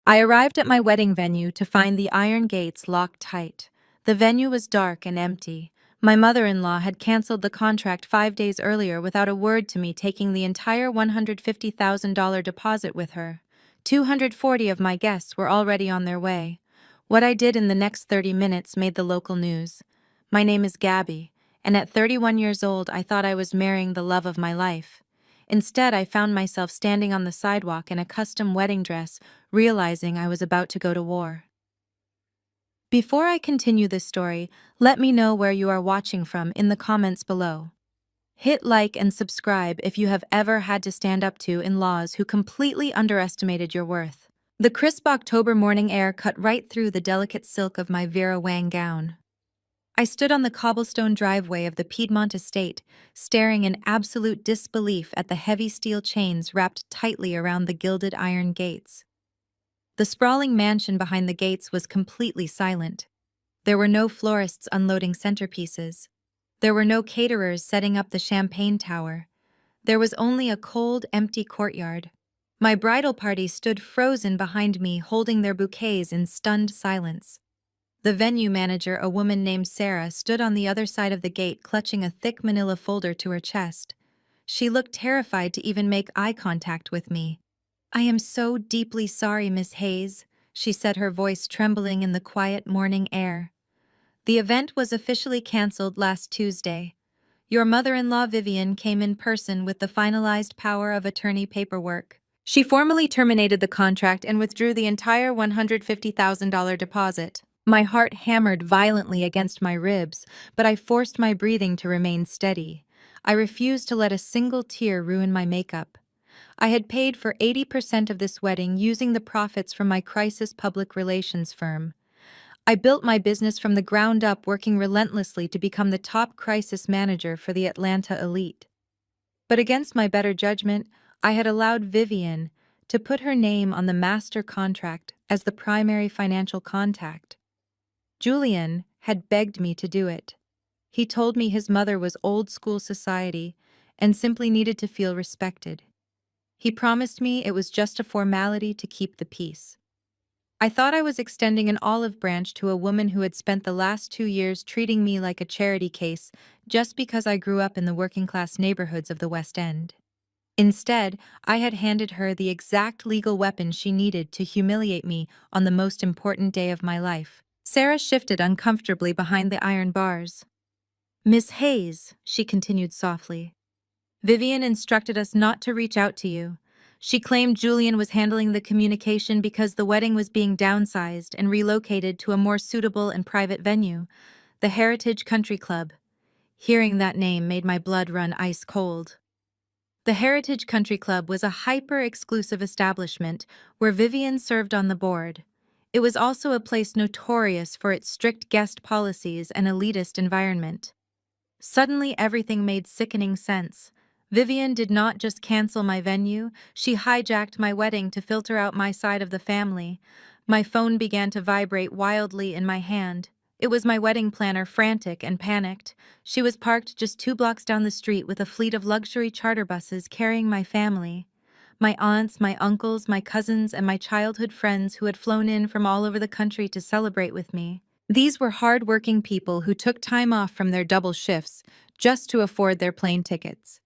I arrived at my wedding venue to find the iron gates locked tight. The venue was dark and empty. My mother-in-law had canceled the contract 5 days earlier without a word to me, taking the entire $150,000 deposit with her. 240 of my guests were already on their way. What I did in the next 30 minutes made the local news. My name is Gabby, and at 31 years old I thought I was marrying the love of my life. Instead, I found myself standing on the sidewalk in a custom wedding dress, realizing I was about to go to war. Before I continue this story, let me know where you are watching from in the comments below. Hit like and subscribe if you have ever had to stand up to in-laws who completely underestimated your worth. The crisp October morning air cut right through the delicate silk of my Vera Wang gown. I stood on the cobblestone driveway of the Piedmont estate, staring in absolute disbelief at the heavy steel chains wrapped tightly around the gilded iron gates. The sprawling mansion behind the gates was completely silent. There were no florists unloading centerpieces. There were no caterers setting up the champagne tower. There was only a cold, empty courtyard. My bridal party stood frozen behind me, holding their bouquets in stunned silence. The venue manager, a woman named Sarah, stood on the other side of the gate, clutching a thick manila folder to her chest. She looked terrified to even make eye contact with me. "I am so deeply sorry, Miss Hayes," she said, her voice trembling in the quiet morning air. "The event was officially canceled last Tuesday. Your mother-in-law Vivian came in person with the finalized power of attorney paperwork. She formally terminated the contract and withdrew the entire $150,000 deposit." My heart hammered violently against my ribs, but I forced my breathing to remain steady. I refused to let a single tear ruin my makeup. I had paid for 80% of this wedding using the profits from my crisis public relations firm. I built my business from the ground up, working relentlessly to become the top crisis manager for the Atlanta elite. But against my better judgment, I had allowed Vivian to put her name on the master contract as the primary financial contact. Julian had begged me to do it. He told me his mother was old school society and simply needed to feel respected. He promised me it was just a formality to keep the peace. I thought I was extending an olive branch to a woman who had spent the last 2 years treating me like a charity case just because I grew up in the working-class neighborhoods of the West End. Instead, I had handed her the exact legal weapon she needed to humiliate me on the most important day of my life. Sarah shifted uncomfortably behind the iron bars. "Miss Hayes," she continued softly, "Vivian instructed us not to reach out to you. She claimed Julian was handling the communication because the wedding was being downsized and relocated to a more suitable and private venue, the Heritage Country Club." Hearing that name made my blood run ice cold. The Heritage Country Club was a hyper-exclusive establishment where Vivian served on the board. It was also a place notorious for its strict guest policies and elitist environment. Suddenly, everything made sickening sense. Vivian did not just cancel my venue, she hijacked my wedding to filter out my side of the family. My phone began to vibrate wildly in my hand. It was my wedding planner, frantic and panicked. She was parked just 2 blocks down the street with a fleet of luxury charter buses carrying my family. My aunts, my uncles, my cousins, and my childhood friends who had flown in from all over the country to celebrate with me. These were hard-working people who took time off from their double shifts just to afford their plane tickets.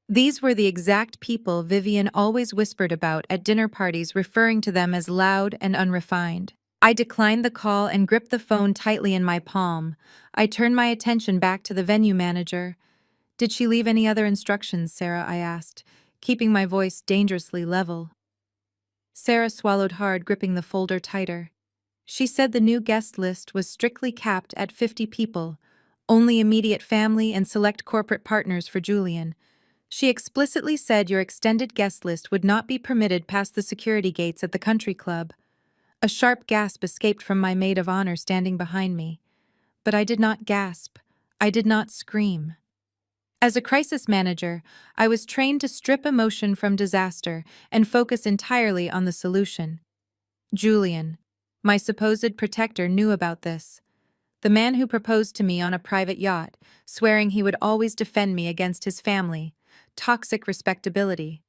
These were the exact people Vivian always whispered about at dinner parties, referring to them as loud and unrefined. I declined the call and gripped the phone tightly in my palm. I turned my attention back to the venue manager. "Did she leave any other instructions, Sarah?" I asked, keeping my voice dangerously level. Sarah swallowed hard, gripping the folder tighter. "She said the new guest list was strictly capped at 50 people, only immediate family and select corporate partners for Julian. She explicitly said your extended guest list would not be permitted past the security gates at the country club." A sharp gasp escaped from my maid of honor standing behind me. But I did not gasp. I did not scream. As a crisis manager, I was trained to strip emotion from disaster and focus entirely on the solution. Julian, my supposed protector, knew about this. The man who proposed to me on a private yacht, swearing he would always defend me against his family. Toxic respectability.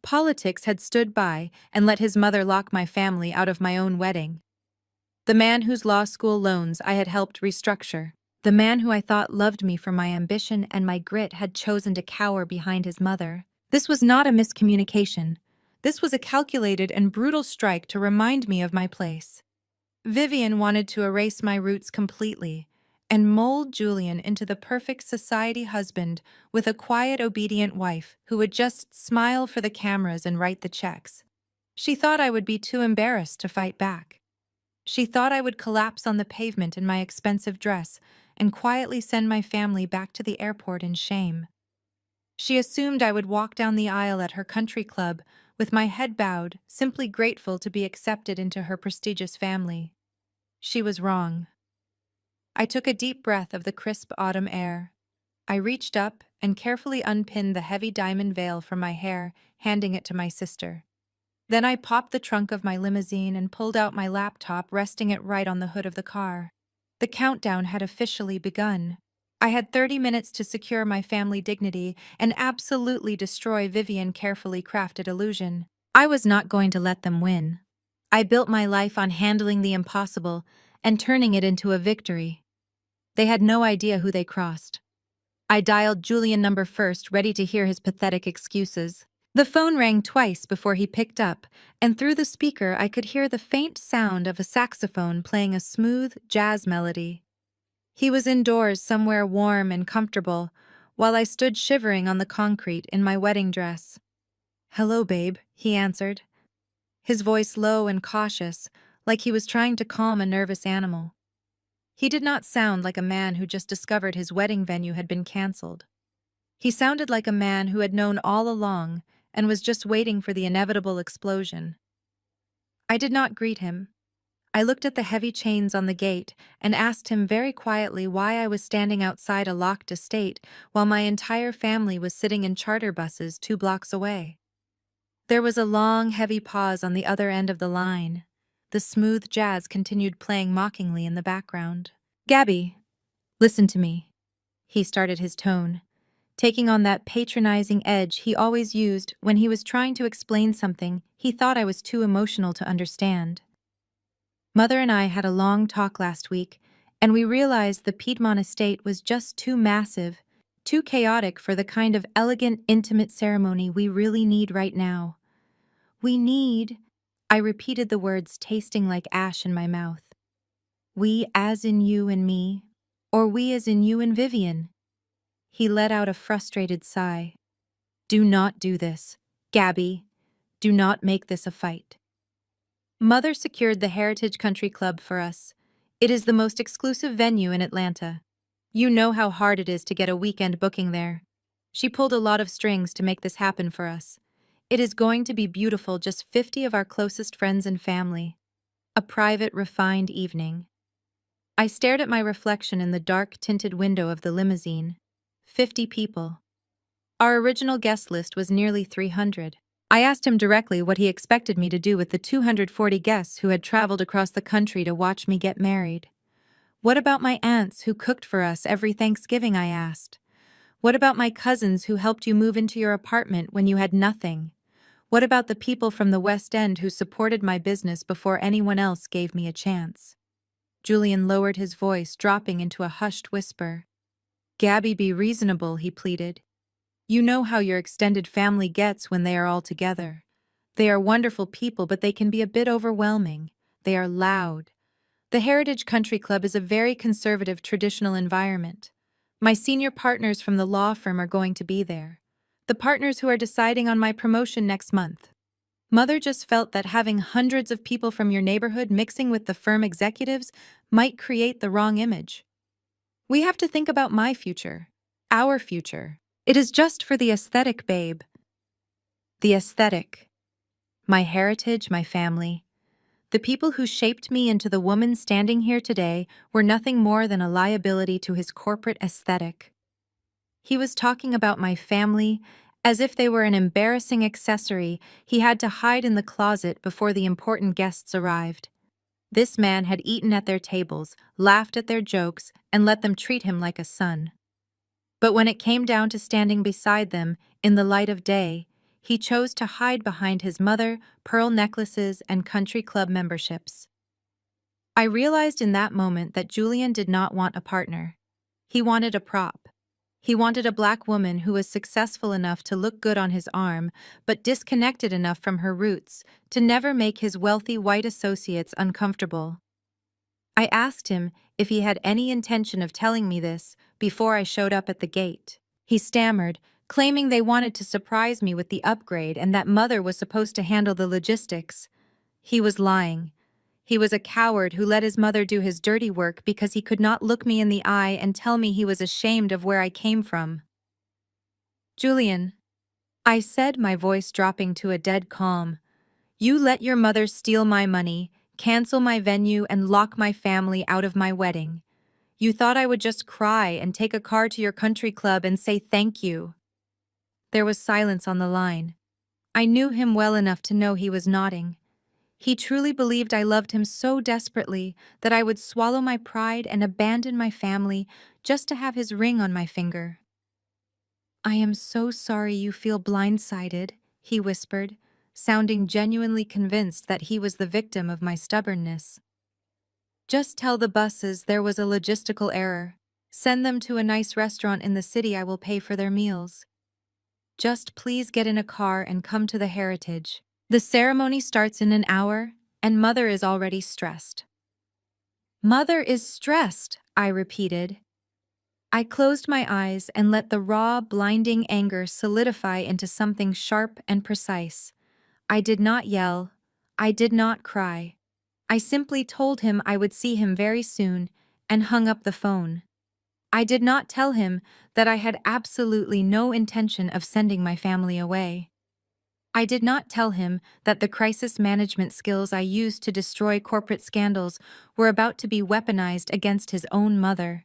Politics had stood by and let his mother lock my family out of my own wedding. The man whose law school loans I had helped restructure. The man who I thought loved me for my ambition and my grit had chosen to cower behind his mother. This was not a miscommunication. This was a calculated and brutal strike to remind me of my place. Vivian wanted to erase my roots completely and mold Julian into the perfect society husband with a quiet, obedient wife who would just smile for the cameras and write the checks. She thought I would be too embarrassed to fight back. She thought I would collapse on the pavement in my expensive dress and quietly send my family back to the airport in shame. She assumed I would walk down the aisle at her country club with my head bowed, simply grateful to be accepted into her prestigious family. She was wrong. I took a deep breath of the crisp autumn air. I reached up and carefully unpinned the heavy diamond veil from my hair, handing it to my sister. Then I popped the trunk of my limousine and pulled out my laptop, resting it right on the hood of the car. The countdown had officially begun. I had 30 minutes to secure my family dignity and absolutely destroy Vivian's carefully crafted illusion. I was not going to let them win. I built my life on handling the impossible and turning it into a victory. They had no idea who they crossed. I dialed Julian number first, ready to hear his pathetic excuses. The phone rang twice before he picked up, and through the speaker I could hear the faint sound of a saxophone playing a smooth jazz melody. He was indoors somewhere warm and comfortable, while I stood shivering on the concrete in my wedding dress. "Hello, babe," he answered, his voice low and cautious, like he was trying to calm a nervous animal. He did not sound like a man who just discovered his wedding venue had been canceled. He sounded like a man who had known all along and was just waiting for the inevitable explosion. I did not greet him. I looked at the heavy chains on the gate and asked him very quietly why I was standing outside a locked estate while my entire family was sitting in charter buses 2 blocks away. There was a long, heavy pause on the other end of the line. The smooth jazz continued playing mockingly in the background. "Gabby, listen to me." He started his tone, taking on that patronizing edge he always used when he was trying to explain something he thought I was too emotional to understand. "Mother and I had a long talk last week, and we realized the Piedmont estate was just too massive, too chaotic for the kind of elegant, intimate ceremony we really need right now. We need—" I repeated the words, tasting like ash in my mouth. "We as in you and me, or we as in you and Vivian?" He let out a frustrated sigh. "Do not do this, Gabby. Do not make this a fight." Mother secured the Heritage Country Club for us. It is the most exclusive venue in Atlanta. You know how hard it is to get a weekend booking there. She pulled a lot of strings to make this happen for us. It is going to be beautiful, just 50 of our closest friends and family. A private, refined evening. I stared at my reflection in the dark, tinted window of the limousine. 50 people. Our original guest list was nearly 300. I asked him directly what he expected me to do with the 240 guests who had traveled across the country to watch me get married. "What about my aunts who cooked for us every Thanksgiving?" I asked. "What about my cousins who helped you move into your apartment when you had nothing? What about the people from the West End who supported my business before anyone else gave me a chance?" Julian lowered his voice, dropping into a hushed whisper. "Gabby, be reasonable," he pleaded. "You know how your extended family gets when they are all together. They are wonderful people, but they can be a bit overwhelming. They are loud. The Heritage Country Club is a very conservative, traditional environment. My senior partners from the law firm are going to be there. The partners who are deciding on my promotion next month. Mother just felt that having hundreds of people from your neighborhood mixing with the firm executives might create the wrong image. We have to think about my future, our future. It is just for the aesthetic, babe." The aesthetic. My heritage, my family. The people who shaped me into the woman standing here today were nothing more than a liability to his corporate aesthetic. He was talking about my family as if they were an embarrassing accessory he had to hide in the closet before the important guests arrived. This man had eaten at their tables, laughed at their jokes, and let them treat him like a son. But when it came down to standing beside them in the light of day, he chose to hide behind his mother, pearl necklaces, and country club memberships. I realized in that moment that Julian did not want a partner. He wanted a prop. He wanted a black woman who was successful enough to look good on his arm, but disconnected enough from her roots to never make his wealthy white associates uncomfortable. I asked him if he had any intention of telling me this before I showed up at the gate. He stammered, claiming they wanted to surprise me with the upgrade and that Mother was supposed to handle the logistics. He was lying. He was a coward who let his mother do his dirty work because he could not look me in the eye and tell me he was ashamed of where I came from. Julian, I said, my voice dropping to a dead calm, you let your mother steal my money, cancel my venue, and lock my family out of my wedding. You thought I would just cry and take a car to your country club and say thank you. There was silence on the line. I knew him well enough to know he was nodding. He truly believed I loved him so desperately that I would swallow my pride and abandon my family just to have his ring on my finger. I am so sorry you feel blindsided, he whispered, sounding genuinely convinced that he was the victim of my stubbornness. Just tell the buses there was a logistical error. Send them to a nice restaurant in the city. I will pay for their meals. Just please get in a car and come to the Heritage. The ceremony starts in an hour, and Mother is already stressed. Mother is stressed, I repeated. I closed my eyes and let the raw, blinding anger solidify into something sharp and precise. I did not yell. I did not cry. I simply told him I would see him very soon and hung up the phone. I did not tell him that I had absolutely no intention of sending my family away. I did not tell him that the crisis management skills I used to destroy corporate scandals were about to be weaponized against his own mother.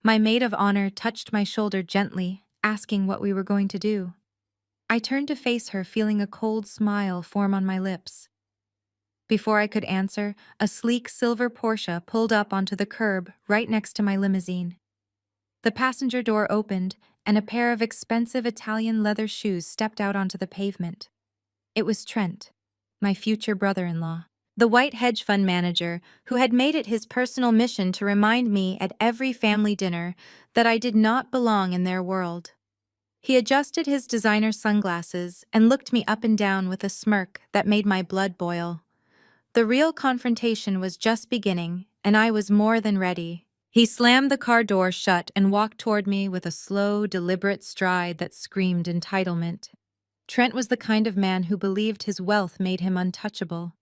My maid of honor touched my shoulder gently, asking what we were going to do. I turned to face her, feeling a cold smile form on my lips. Before I could answer, a sleek silver Porsche pulled up onto the curb right next to my limousine. The passenger door opened, and a pair of expensive Italian leather shoes stepped out onto the pavement. It was Trent, my future brother-in-law, the white hedge fund manager who had made it his personal mission to remind me at every family dinner that I did not belong in their world. He adjusted his designer sunglasses and looked me up and down with a smirk that made my blood boil. The real confrontation was just beginning, and I was more than ready. He slammed the car door shut and walked toward me with a slow, deliberate stride that screamed entitlement. Trent was the kind of man who believed his wealth made him untouchable.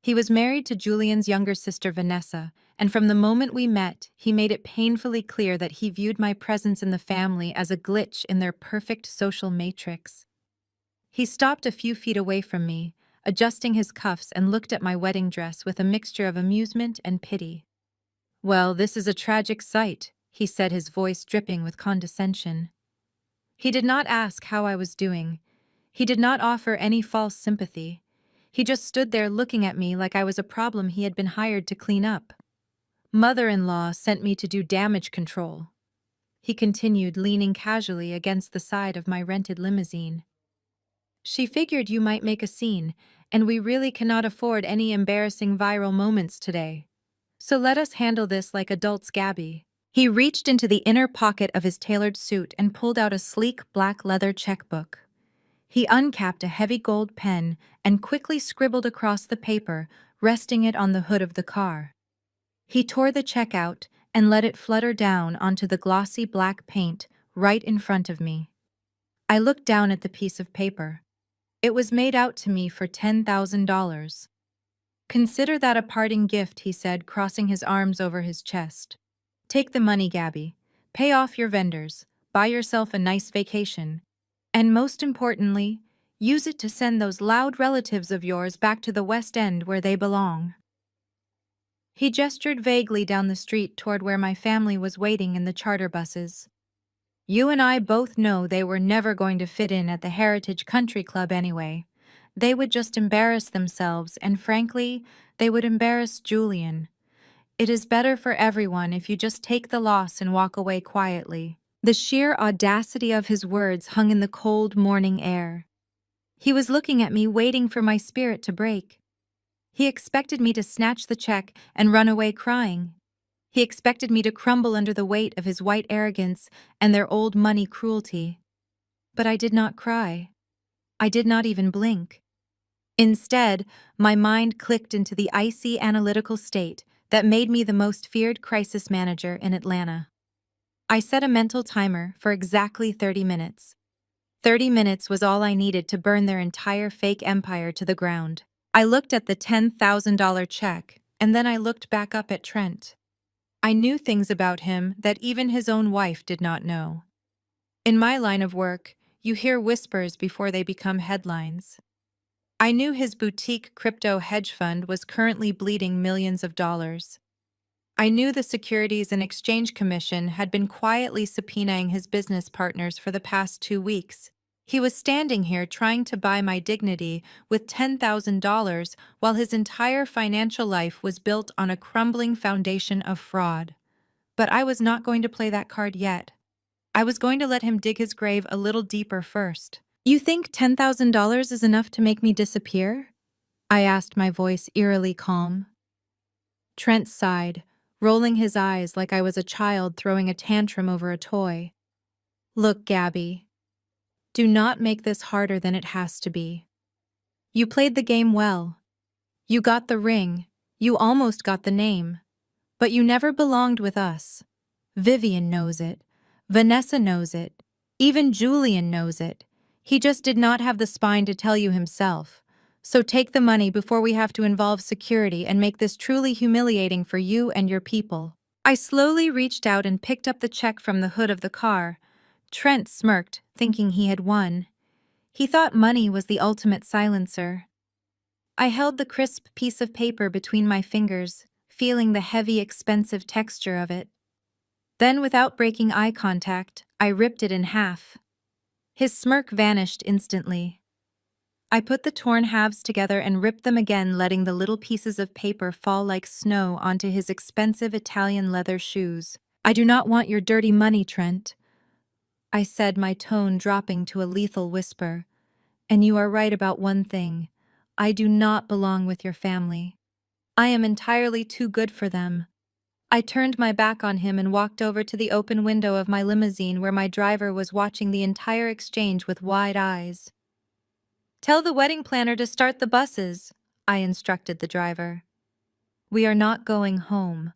He was married to Julian's younger sister Vanessa, and from the moment we met, he made it painfully clear that he viewed my presence in the family as a glitch in their perfect social matrix. He stopped a few feet away from me, adjusting his cuffs, and looked at my wedding dress with a mixture of amusement and pity. "Well, this is a tragic sight," he said, his voice dripping with condescension. He did not ask how I was doing. He did not offer any false sympathy. He just stood there looking at me like I was a problem he had been hired to clean up. "Mother-in-law sent me to do damage control," he continued, leaning casually against the side of my rented limousine. "She figured you might make a scene, and we really cannot afford any embarrassing viral moments today. So let us handle this like adults, Gabby." He reached into the inner pocket of his tailored suit and pulled out a sleek black leather checkbook. He uncapped a heavy gold pen and quickly scribbled across the paper, resting it on the hood of the car. He tore the check out and let it flutter down onto the glossy black paint right in front of me. I looked down at the piece of paper. It was made out to me for $10,000. "Consider that a parting gift," he said, crossing his arms over his chest. "Take the money, Gabby. Pay off your vendors. Buy yourself a nice vacation. And most importantly, use it to send those loud relatives of yours back to the West End where they belong." He gestured vaguely down the street toward where my family was waiting in the charter buses. "You and I both know they were never going to fit in at the Heritage Country Club anyway. They would just embarrass themselves, and frankly, they would embarrass Julian. It is better for everyone if you just take the loss and walk away quietly." The sheer audacity of his words hung in the cold morning air. He was looking at me, waiting for my spirit to break. He expected me to snatch the check and run away crying. He expected me to crumble under the weight of his white arrogance and their old money cruelty. But I did not cry. I did not even blink. Instead, my mind clicked into the icy analytical state that made me the most feared crisis manager in Atlanta. I set a mental timer for exactly 30 minutes. 30 minutes was all I needed to burn their entire fake empire to the ground. I looked at the $10,000 check, and then I looked back up at Trent. I knew things about him that even his own wife did not know. In my line of work, you hear whispers before they become headlines. I knew his boutique crypto hedge fund was currently bleeding millions of dollars. I knew the Securities and Exchange Commission had been quietly subpoenaing his business partners for the past 2 weeks. He was standing here trying to buy my dignity with $10,000 while his entire financial life was built on a crumbling foundation of fraud. But I was not going to play that card yet. I was going to let him dig his grave a little deeper first. "You think $10,000 is enough to make me disappear?" I asked, my voice eerily calm. Trent sighed, rolling his eyes like I was a child throwing a tantrum over a toy. "Look, Gabby, do not make this harder than it has to be. You played the game well. You got the ring. You almost got the name. But you never belonged with us. Vivian knows it. Vanessa knows it. Even Julian knows it. He just did not have the spine to tell you himself. So take the money before we have to involve security and make this truly humiliating for you and your people." I slowly reached out and picked up the check from the hood of the car. Trent smirked, thinking he had won. He thought money was the ultimate silencer. I held the crisp piece of paper between my fingers, feeling the heavy, expensive texture of it. Then, without breaking eye contact, I ripped it in half. His smirk vanished instantly. I put the torn halves together and ripped them again, letting the little pieces of paper fall like snow onto his expensive Italian leather shoes. "I do not want your dirty money, Trent," I said, my tone dropping to a lethal whisper. "And you are right about one thing. I do not belong with your family. I am entirely too good for them." I turned my back on him and walked over to the open window of my limousine where my driver was watching the entire exchange with wide eyes. "Tell the wedding planner to start the buses," I instructed the driver. "We are not going home.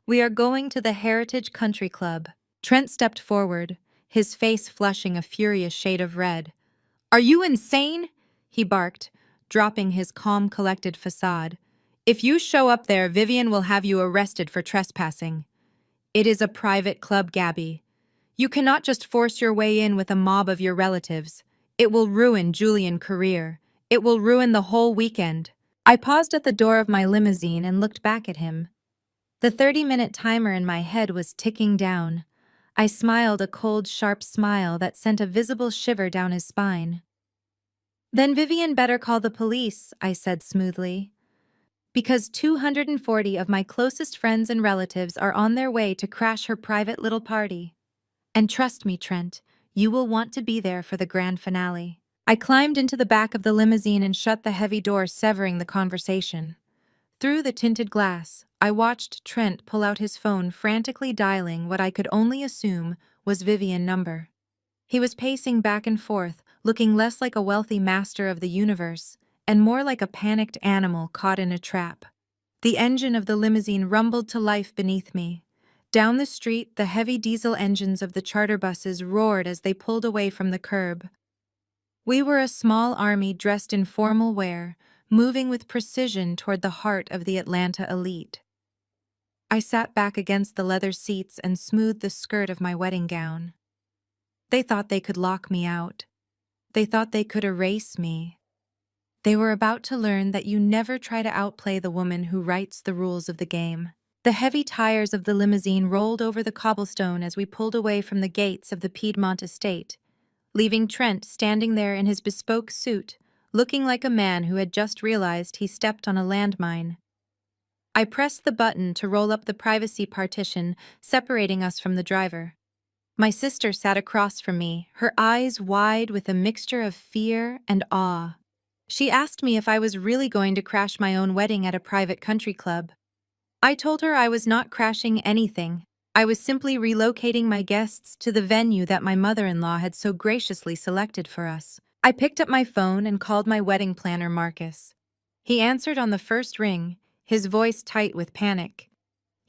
We are going to the Heritage Country Club." Trent stepped forward, his face flushing a furious shade of red. "Are you insane?" he barked, dropping his calm, collected facade. "If you show up there, Vivian will have you arrested for trespassing. It is a private club, Gabby. You cannot just force your way in with a mob of your relatives. It will ruin Julian's career. It will ruin the whole weekend." I paused at the door of my limousine and looked back at him. The 30-minute timer in my head was ticking down. I smiled a cold, sharp smile that sent a visible shiver down his spine. "Then Vivian better call the police," I said smoothly. "Because 240 of my closest friends and relatives are on their way to crash her private little party. And trust me, Trent, you will want to be there for the grand finale." I climbed into the back of the limousine and shut the heavy door, severing the conversation. Through the tinted glass, I watched Trent pull out his phone, frantically dialing what I could only assume was Vivian's number. He was pacing back and forth, looking less like a wealthy master of the universe and more like a panicked animal caught in a trap. The engine of the limousine rumbled to life beneath me. Down the street, the heavy diesel engines of the charter buses roared as they pulled away from the curb. We were a small army dressed in formal wear, moving with precision toward the heart of the Atlanta elite. I sat back against the leather seats and smoothed the skirt of my wedding gown. They thought they could lock me out. They thought they could erase me. They were about to learn that you never try to outplay the woman who writes the rules of the game. The heavy tires of the limousine rolled over the cobblestone as we pulled away from the gates of the Piedmont estate, leaving Trent standing there in his bespoke suit, looking like a man who had just realized he stepped on a landmine. I pressed the button to roll up the privacy partition separating us from the driver. My sister sat across from me, her eyes wide with a mixture of fear and awe. She asked me if I was really going to crash my own wedding at a private country club. I told her I was not crashing anything. I was simply relocating my guests to the venue that my mother-in-law had so graciously selected for us. I picked up my phone and called my wedding planner, Marcus. He answered on the first ring, his voice tight with panic.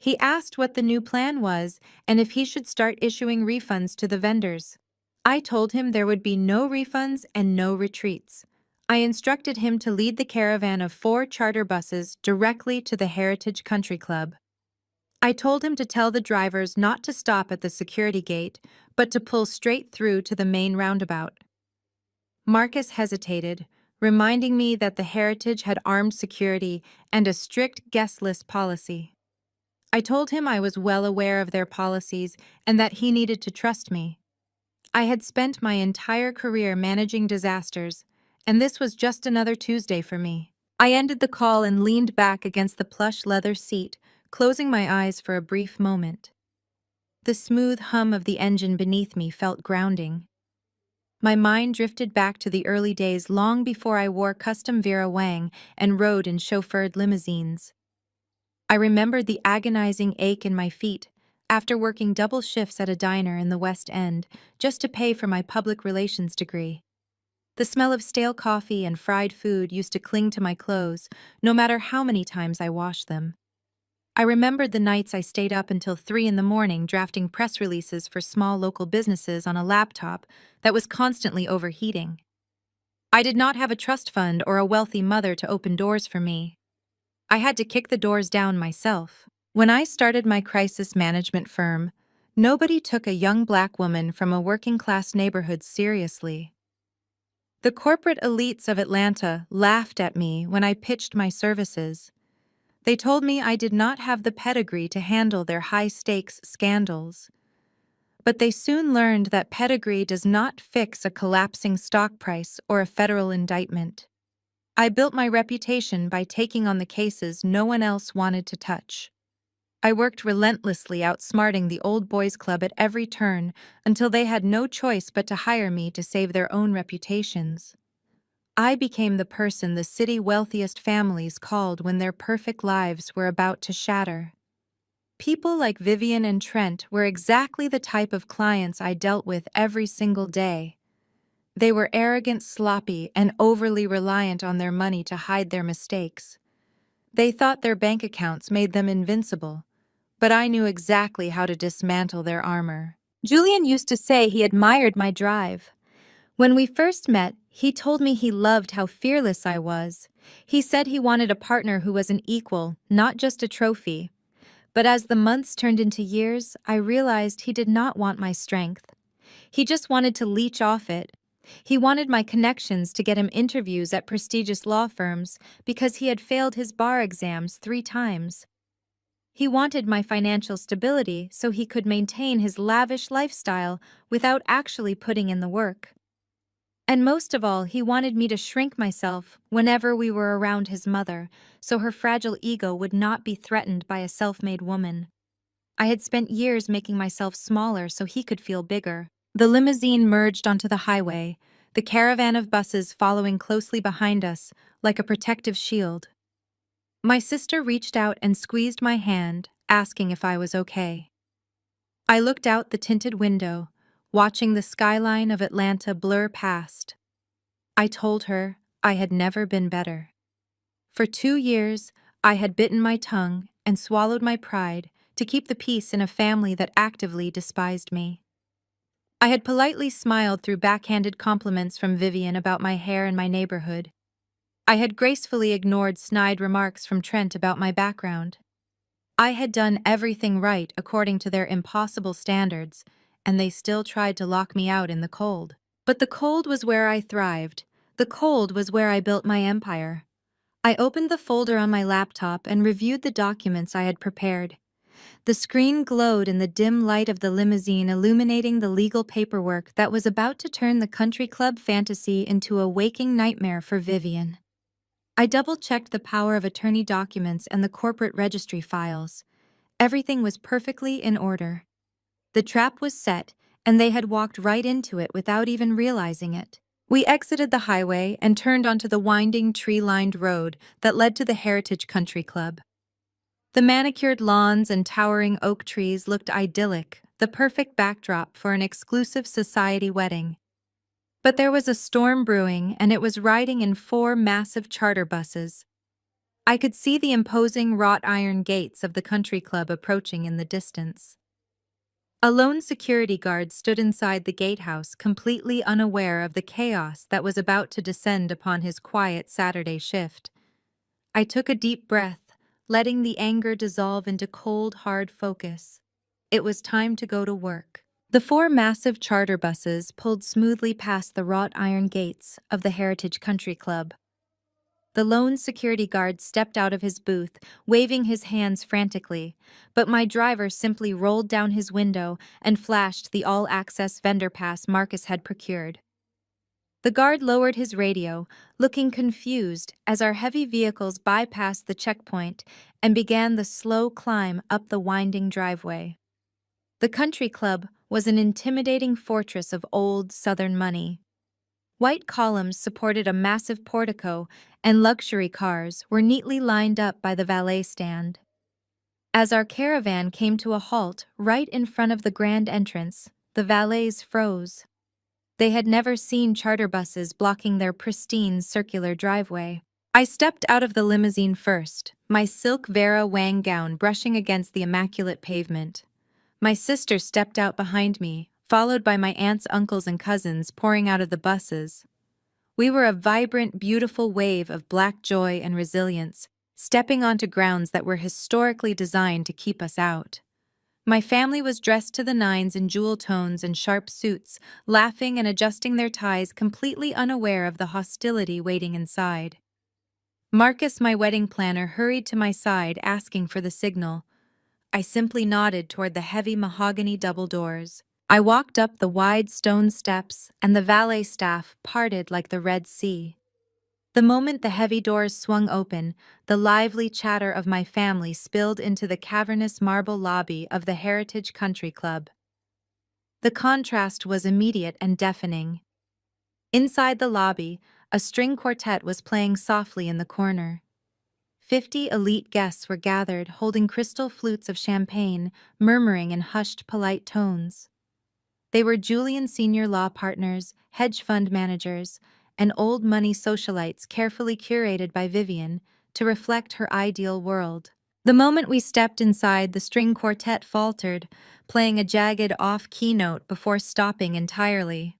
He asked what the new plan was and if he should start issuing refunds to the vendors. I told him there would be no refunds and no retreats. I instructed him to lead the caravan of 4 charter buses directly to the Heritage Country Club. I told him to tell the drivers not to stop at the security gate, but to pull straight through to the main roundabout. Marcus hesitated, reminding me that the Heritage had armed security and a strict guest list policy. I told him I was well aware of their policies and that he needed to trust me. I had spent my entire career managing disasters, and this was just another Tuesday for me. I ended the call and leaned back against the plush leather seat, closing my eyes for a brief moment. The smooth hum of the engine beneath me felt grounding. My mind drifted back to the early days long before I wore custom Vera Wang and rode in chauffeured limousines. I remembered the agonizing ache in my feet after working double shifts at a diner in the West End just to pay for my public relations degree. The smell of stale coffee and fried food used to cling to my clothes, no matter how many times I washed them. I remembered the nights I stayed up until 3 in the morning drafting press releases for small local businesses on a laptop that was constantly overheating. I did not have a trust fund or a wealthy mother to open doors for me. I had to kick the doors down myself. When I started my crisis management firm, nobody took a young black woman from a working-class neighborhood seriously. The corporate elites of Atlanta laughed at me when I pitched my services. They told me I did not have the pedigree to handle their high-stakes scandals. But they soon learned that pedigree does not fix a collapsing stock price or a federal indictment. I built my reputation by taking on the cases no one else wanted to touch. I worked relentlessly outsmarting the old boys club at every turn until they had no choice but to hire me to save their own reputations. I became the person the city wealthiest families called when their perfect lives were about to shatter. People like Vivian and Trent were exactly the type of clients I dealt with every single day. They were arrogant, sloppy, and overly reliant on their money to hide their mistakes. They thought their bank accounts made them invincible, but I knew exactly how to dismantle their armor. Julian used to say he admired my drive. When we first met, he told me he loved how fearless I was. He said he wanted a partner who was an equal, not just a trophy. But as the months turned into years, I realized he did not want my strength. He just wanted to leech off it. He wanted my connections to get him interviews at prestigious law firms because he had failed his bar exams 3 times. He wanted my financial stability so he could maintain his lavish lifestyle without actually putting in the work. And most of all, he wanted me to shrink myself whenever we were around his mother, so her fragile ego would not be threatened by a self-made woman. I had spent years making myself smaller so he could feel bigger. The limousine merged onto the highway, the caravan of buses following closely behind us, like a protective shield. My sister reached out and squeezed my hand, asking if I was okay. I looked out the tinted window, watching the skyline of Atlanta blur past. I told her I had never been better. For 2 years, I had bitten my tongue and swallowed my pride to keep the peace in a family that actively despised me. I had politely smiled through backhanded compliments from Vivian about my hair and my neighborhood. I had gracefully ignored snide remarks from Trent about my background. I had done everything right according to their impossible standards, and they still tried to lock me out in the cold. But the cold was where I thrived. The cold was where I built my empire. I opened the folder on my laptop and reviewed the documents I had prepared. The screen glowed in the dim light of the limousine, illuminating the legal paperwork that was about to turn the country club fantasy into a waking nightmare for Vivian. I double-checked the power of attorney documents and the corporate registry files. Everything was perfectly in order. The trap was set, and they had walked right into it without even realizing it. We exited the highway and turned onto the winding tree-lined road that led to the Heritage Country Club. The manicured lawns and towering oak trees looked idyllic, the perfect backdrop for an exclusive society wedding. But there was a storm brewing, and it was riding in 4 massive charter buses. I could see the imposing wrought iron gates of the country club approaching in the distance. A lone security guard stood inside the gatehouse, completely unaware of the chaos that was about to descend upon his quiet Saturday shift. I took a deep breath, letting the anger dissolve into cold, hard focus. It was time to go to work. The 4 massive charter buses pulled smoothly past the wrought iron gates of the Heritage Country Club. The lone security guard stepped out of his booth, waving his hands frantically, but my driver simply rolled down his window and flashed the all-access vendor pass Marcus had procured. The guard lowered his radio, looking confused as our heavy vehicles bypassed the checkpoint and began the slow climb up the winding driveway. The country club was an intimidating fortress of old Southern money. White columns supported a massive portico, and luxury cars were neatly lined up by the valet stand. As our caravan came to a halt right in front of the grand entrance, the valets froze. They had never seen charter buses blocking their pristine circular driveway. I stepped out of the limousine first, my silk Vera Wang gown brushing against the immaculate pavement. My sister stepped out behind me, followed by my aunts, uncles, and cousins pouring out of the buses. We were a vibrant, beautiful wave of black joy and resilience, stepping onto grounds that were historically designed to keep us out. My family was dressed to the nines in jewel tones and sharp suits, laughing and adjusting their ties, completely unaware of the hostility waiting inside. Marcus, my wedding planner, hurried to my side, asking for the signal. I simply nodded toward the heavy mahogany double doors. I walked up the wide stone steps, and the valet staff parted like the Red Sea. The moment the heavy doors swung open, the lively chatter of my family spilled into the cavernous marble lobby of the Heritage Country Club. The contrast was immediate and deafening. Inside the lobby, a string quartet was playing softly in the corner. 50 elite guests were gathered, holding crystal flutes of champagne, murmuring in hushed, polite tones. They were Julian senior law partners, hedge fund managers, and old money socialites carefully curated by Vivian to reflect her ideal world. The moment we stepped inside, the string quartet faltered, playing a jagged off-key note before stopping entirely.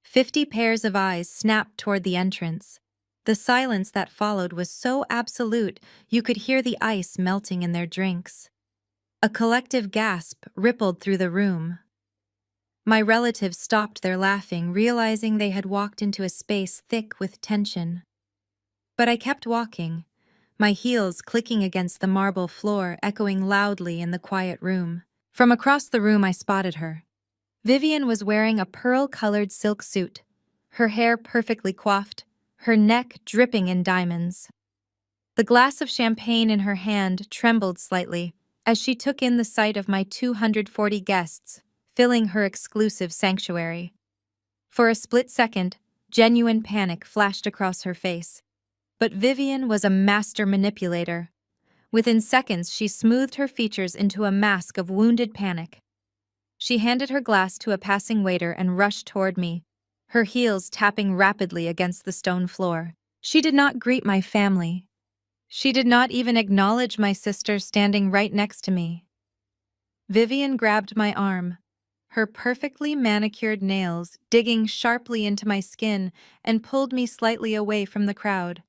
50 pairs of eyes snapped toward the entrance. The silence that followed was so absolute you could hear the ice melting in their drinks. A collective gasp rippled through the room. My relatives stopped their laughing, realizing they had walked into a space thick with tension. But I kept walking, my heels clicking against the marble floor, echoing loudly in the quiet room. From across the room I spotted her. Vivian was wearing a pearl-colored silk suit, her hair perfectly coiffed, her neck dripping in diamonds. The glass of champagne in her hand trembled slightly as she took in the sight of my 240 guests, filling her exclusive sanctuary. For a split second, genuine panic flashed across her face. But Vivian was a master manipulator. Within seconds, she smoothed her features into a mask of wounded panic. She handed her glass to a passing waiter and rushed toward me, her heels tapping rapidly against the stone floor. She did not greet my family. She did not even acknowledge my sister standing right next to me. Vivian grabbed my arm, her perfectly manicured nails digging sharply into my skin, and pulled me slightly away from the crowd.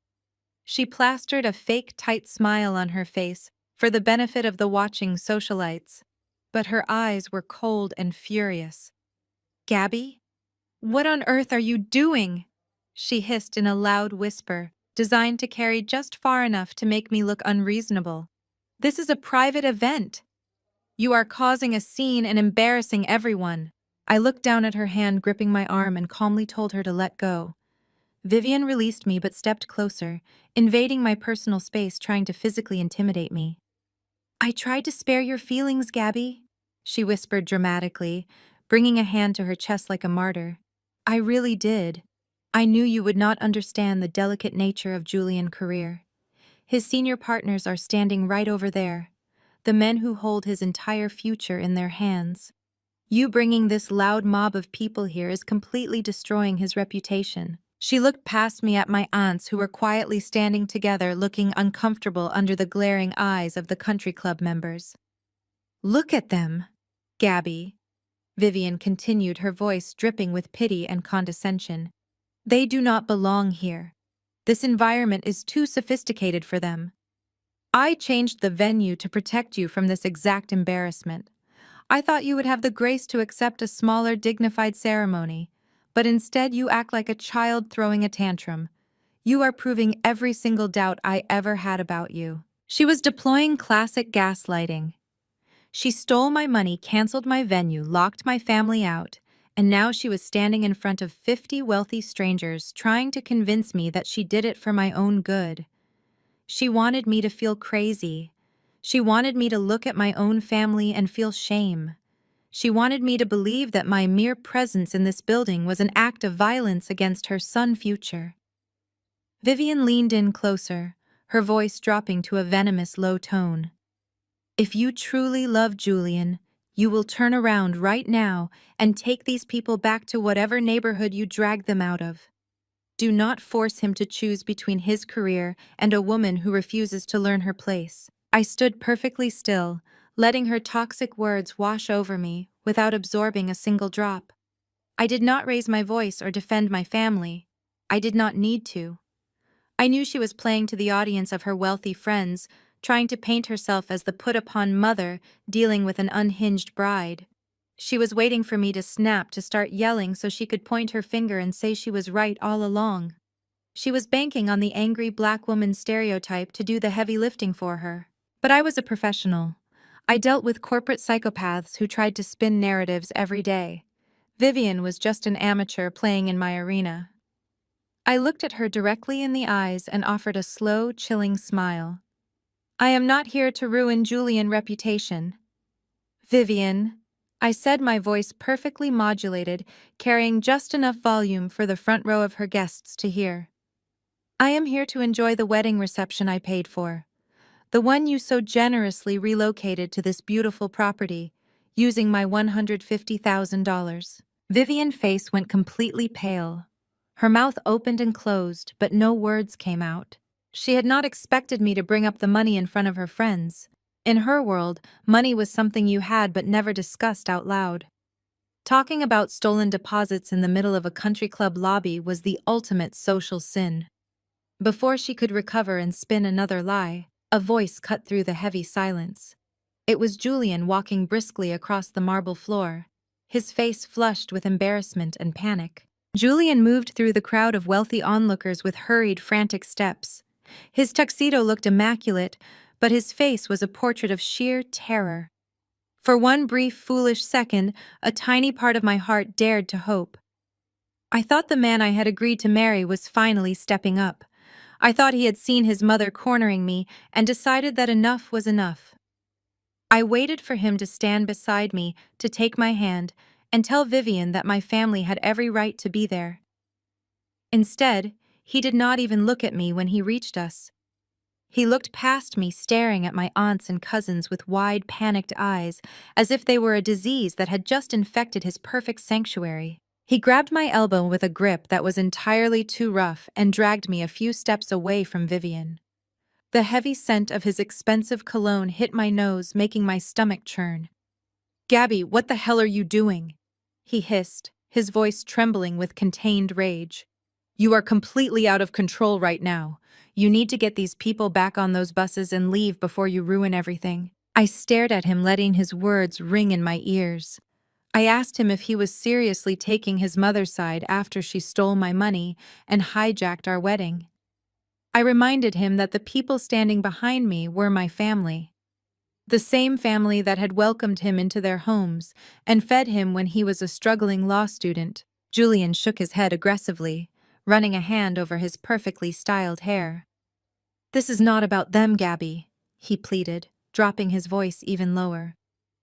She plastered a fake tight smile on her face for the benefit of the watching socialites, but her eyes were cold and furious. "Gabby? What on earth are you doing?" she hissed in a loud whisper, designed to carry just far enough to make me look unreasonable. "This is a private event. You are causing a scene and embarrassing everyone." I looked down at her hand gripping my arm and calmly told her to let go. Vivian released me but stepped closer, invading my personal space, trying to physically intimidate me. "I tried to spare your feelings, Gabby," she whispered dramatically, bringing a hand to her chest like a martyr. I really did. I knew you would not understand the delicate nature of Julian's career. His senior partners are standing right over there, the men who hold his entire future in their hands. You bringing this loud mob of people here is completely destroying his reputation. She looked past me at my aunts who were quietly standing together looking uncomfortable under the glaring eyes of the country club members. Look at them, Gabby. Vivian continued, her voice dripping with pity and condescension. They do not belong here. This environment is too sophisticated for them. I changed the venue to protect you from this exact embarrassment. I thought you would have the grace to accept a smaller, dignified ceremony, but instead you act like a child throwing a tantrum. You are proving every single doubt I ever had about you. She was deploying classic gaslighting. She stole my money, canceled my venue, locked my family out, and now she was standing in front of 50 wealthy strangers trying to convince me that she did it for my own good. She wanted me to feel crazy. She wanted me to look at my own family and feel shame. She wanted me to believe that my mere presence in this building was an act of violence against her son's future. Vivian leaned in closer, her voice dropping to a venomous low tone. If you truly love Julian, you will turn around right now and take these people back to whatever neighborhood you dragged them out of. Do not force him to choose between his career and a woman who refuses to learn her place. I stood perfectly still, letting her toxic words wash over me without absorbing a single drop. I did not raise my voice or defend my family. I did not need to. I knew she was playing to the audience of her wealthy friends, trying to paint herself as the put-upon mother dealing with an unhinged bride. She was waiting for me to snap to start yelling so she could point her finger and say she was right all along. She was banking on the angry black woman stereotype to do the heavy lifting for her. But I was a professional. I dealt with corporate psychopaths who tried to spin narratives every day. Vivian was just an amateur playing in my arena. I looked at her directly in the eyes and offered a slow, chilling smile. I am not here to ruin Julian's reputation. Vivian, I said, my voice perfectly modulated, carrying just enough volume for the front row of her guests to hear. I am here to enjoy the wedding reception I paid for. The one you so generously relocated to this beautiful property, using my $150,000. Vivian's face went completely pale. Her mouth opened and closed, but no words came out. She had not expected me to bring up the money in front of her friends. In her world, money was something you had but never discussed out loud. Talking about stolen deposits in the middle of a country club lobby was the ultimate social sin. Before she could recover and spin another lie, a voice cut through the heavy silence. It was Julian walking briskly across the marble floor, his face flushed with embarrassment and panic. Julian moved through the crowd of wealthy onlookers with hurried, frantic steps. His tuxedo looked immaculate, but his face was a portrait of sheer terror. For one brief, foolish second, a tiny part of my heart dared to hope. I thought the man I had agreed to marry was finally stepping up. I thought he had seen his mother cornering me and decided that enough was enough. I waited for him to stand beside me, to take my hand, and tell Vivian that my family had every right to be there. Instead, he did not even look at me when he reached us. He looked past me, staring at my aunts and cousins with wide, panicked eyes, as if they were a disease that had just infected his perfect sanctuary. He grabbed my elbow with a grip that was entirely too rough and dragged me a few steps away from Vivian. The heavy scent of his expensive cologne hit my nose, making my stomach churn. "Gabby, what the hell are you doing?" he hissed, his voice trembling with contained rage. "You are completely out of control right now. You need to get these people back on those buses and leave before you ruin everything." I stared at him, letting his words ring in my ears. I asked him if he was seriously taking his mother's side after she stole my money and hijacked our wedding. I reminded him that the people standing behind me were my family. The same family that had welcomed him into their homes and fed him when he was a struggling law student. Julian shook his head aggressively, running a hand over his perfectly styled hair. "This is not about them, Gabby," he pleaded, dropping his voice even lower.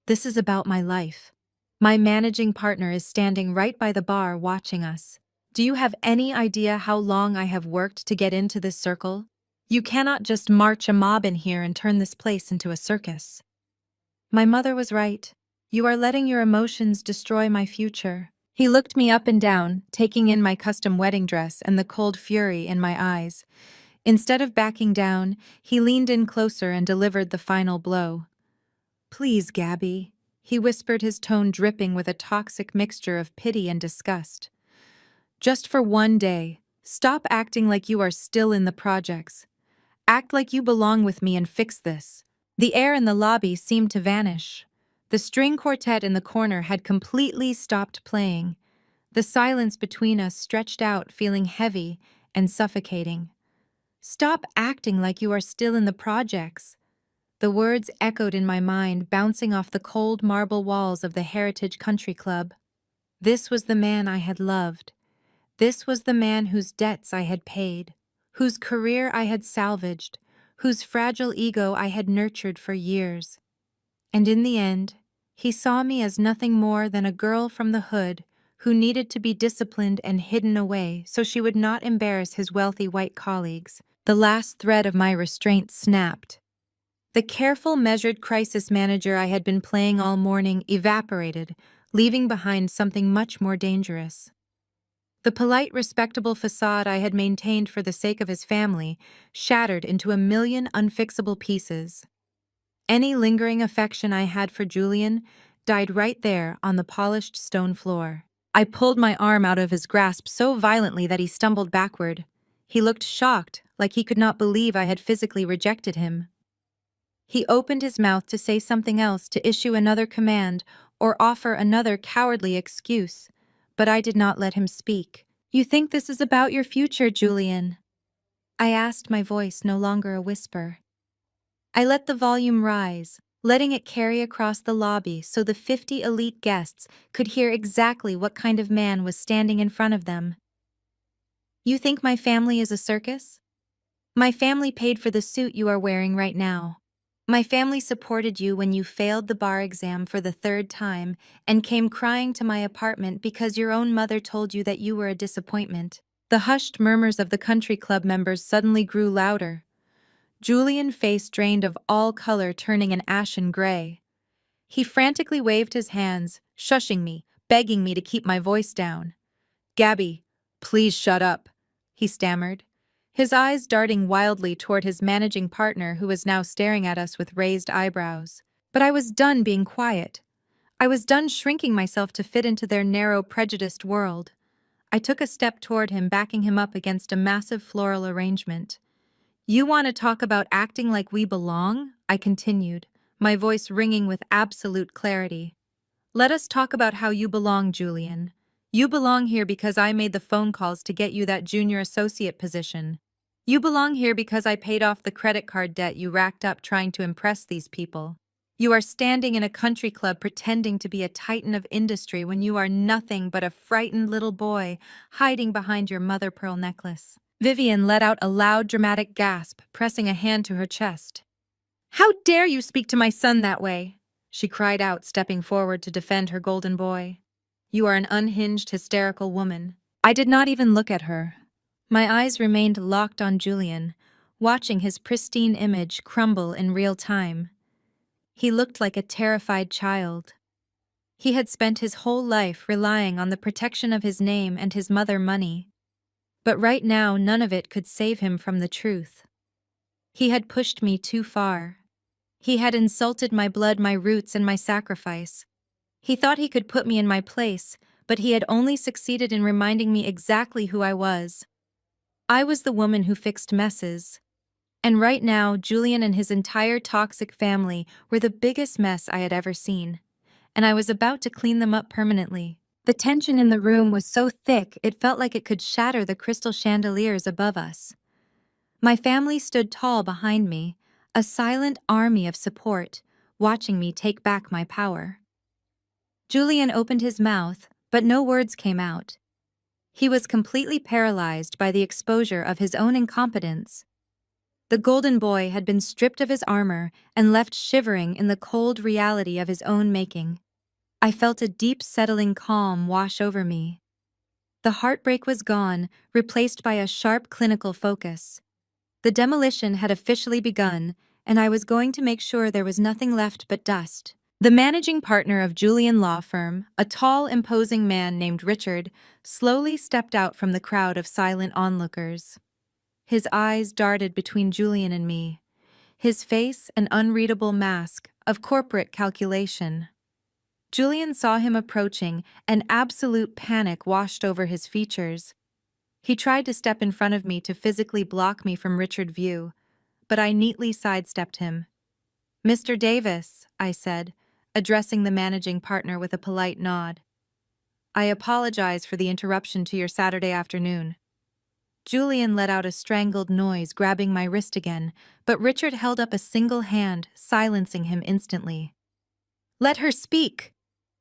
"This is about my life. My managing partner is standing right by the bar watching us. Do you have any idea how long I have worked to get into this circle? You cannot just march a mob in here and turn this place into a circus. My mother was right. You are letting your emotions destroy my future. He looked me up and down, taking in my custom wedding dress and the cold fury in my eyes. Instead of backing down, he leaned in closer and delivered the final blow. Please, Gabby, he whispered, his tone dripping with a toxic mixture of pity and disgust. Just for one day, stop acting like you are still in the projects. Act like you belong with me and fix this. The air in the lobby seemed to vanish. The string quartet in the corner had completely stopped playing. The silence between us stretched out, feeling heavy and suffocating. Stop acting like you are still in the projects. The words echoed in my mind, bouncing off the cold marble walls of the Heritage Country Club. This was the man I had loved. This was the man whose debts I had paid, whose career I had salvaged, whose fragile ego I had nurtured for years. And in the end, he saw me as nothing more than a girl from the hood who needed to be disciplined and hidden away so she would not embarrass his wealthy white colleagues. The last thread of my restraint snapped. The careful, measured crisis manager I had been playing all morning evaporated, leaving behind something much more dangerous. The polite, respectable facade I had maintained for the sake of his family shattered into a million unfixable pieces. Any lingering affection I had for Julian died right there on the polished stone floor. I pulled my arm out of his grasp so violently that he stumbled backward. He looked shocked, like he could not believe I had physically rejected him. He opened his mouth to say something else, to issue another command, or offer another cowardly excuse, but I did not let him speak. You think this is about your future, Julian? I asked, my voice no longer a whisper. I let the volume rise, letting it carry across the lobby so the 50 elite guests could hear exactly what kind of man was standing in front of them. You think my family is a circus? My family paid for the suit you are wearing right now. My family supported you when you failed the bar exam for the 3rd time and came crying to my apartment because your own mother told you that you were a disappointment. The hushed murmurs of the country club members suddenly grew louder. Julian's face drained of all color, turning an ashen gray. He frantically waved his hands, shushing me, begging me to keep my voice down. Gabby, please shut up, he stammered, his eyes darting wildly toward his managing partner, who was now staring at us with raised eyebrows. But I was done being quiet. I was done shrinking myself to fit into their narrow, prejudiced world. I took a step toward him, backing him up against a massive floral arrangement. You want to talk about acting like we belong? I continued, my voice ringing with absolute clarity. Let us talk about how you belong, Julian. You belong here because I made the phone calls to get you that junior associate position. You belong here because I paid off the credit card debt you racked up trying to impress these people. You are standing in a country club pretending to be a titan of industry when you are nothing but a frightened little boy hiding behind your mother pearl necklace. Vivian let out a loud, dramatic gasp, pressing a hand to her chest. How dare you speak to my son that way? She cried out, stepping forward to defend her golden boy. You are an unhinged, hysterical woman. I did not even look at her. My eyes remained locked on Julian, watching his pristine image crumble in real time. He looked like a terrified child. He had spent his whole life relying on the protection of his name and his mother money. But right now, none of it could save him from the truth. He had pushed me too far. He had insulted my blood, my roots, and my sacrifice. He thought he could put me in my place, but he had only succeeded in reminding me exactly who I was. I was the woman who fixed messes. And right now, Julian and his entire toxic family were the biggest mess I had ever seen. And I was about to clean them up permanently. The tension in the room was so thick it felt like it could shatter the crystal chandeliers above us. My family stood tall behind me, a silent army of support, watching me take back my power. Julian opened his mouth, but no words came out. He was completely paralyzed by the exposure of his own incompetence. The golden boy had been stripped of his armor and left shivering in the cold reality of his own making. I felt a deep settling calm wash over me. The heartbreak was gone, replaced by a sharp clinical focus. The demolition had officially begun, and I was going to make sure there was nothing left but dust. The managing partner of Julian Law Firm, a tall, imposing man named Richard, slowly stepped out from the crowd of silent onlookers. His eyes darted between Julian and me, his face an unreadable mask of corporate calculation. Julian saw him approaching, and absolute panic washed over his features. He tried to step in front of me to physically block me from Richard's view, but I neatly sidestepped him. "Mr. Davis," I said, addressing the managing partner with a polite nod. "I apologize for the interruption to your Saturday afternoon." Julian let out a strangled noise, grabbing my wrist again, but Richard held up a single hand, silencing him instantly. "Let her speak!"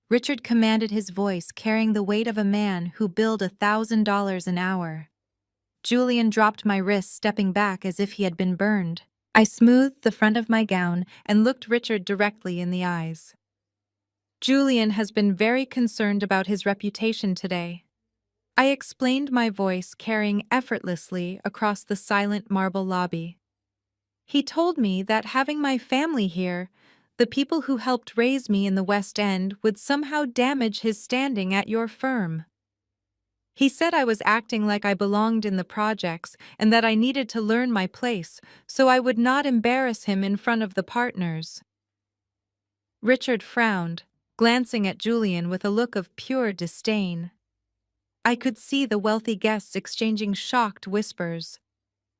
Richard commanded, his voice carrying the weight of a man who billed $1,000 an hour. Julian dropped my wrist, stepping back as if he had been burned. I smoothed the front of my gown and looked Richard directly in the eyes. "Julian has been very concerned about his reputation today." I explained, my voice carrying effortlessly across the silent marble lobby. "He told me that having my family here, the people who helped raise me in the West End, would somehow damage his standing at your firm. He said I was acting like I belonged in the projects and that I needed to learn my place so I would not embarrass him in front of the partners." Richard frowned, glancing at Julian with a look of pure disdain. I could see the wealthy guests exchanging shocked whispers.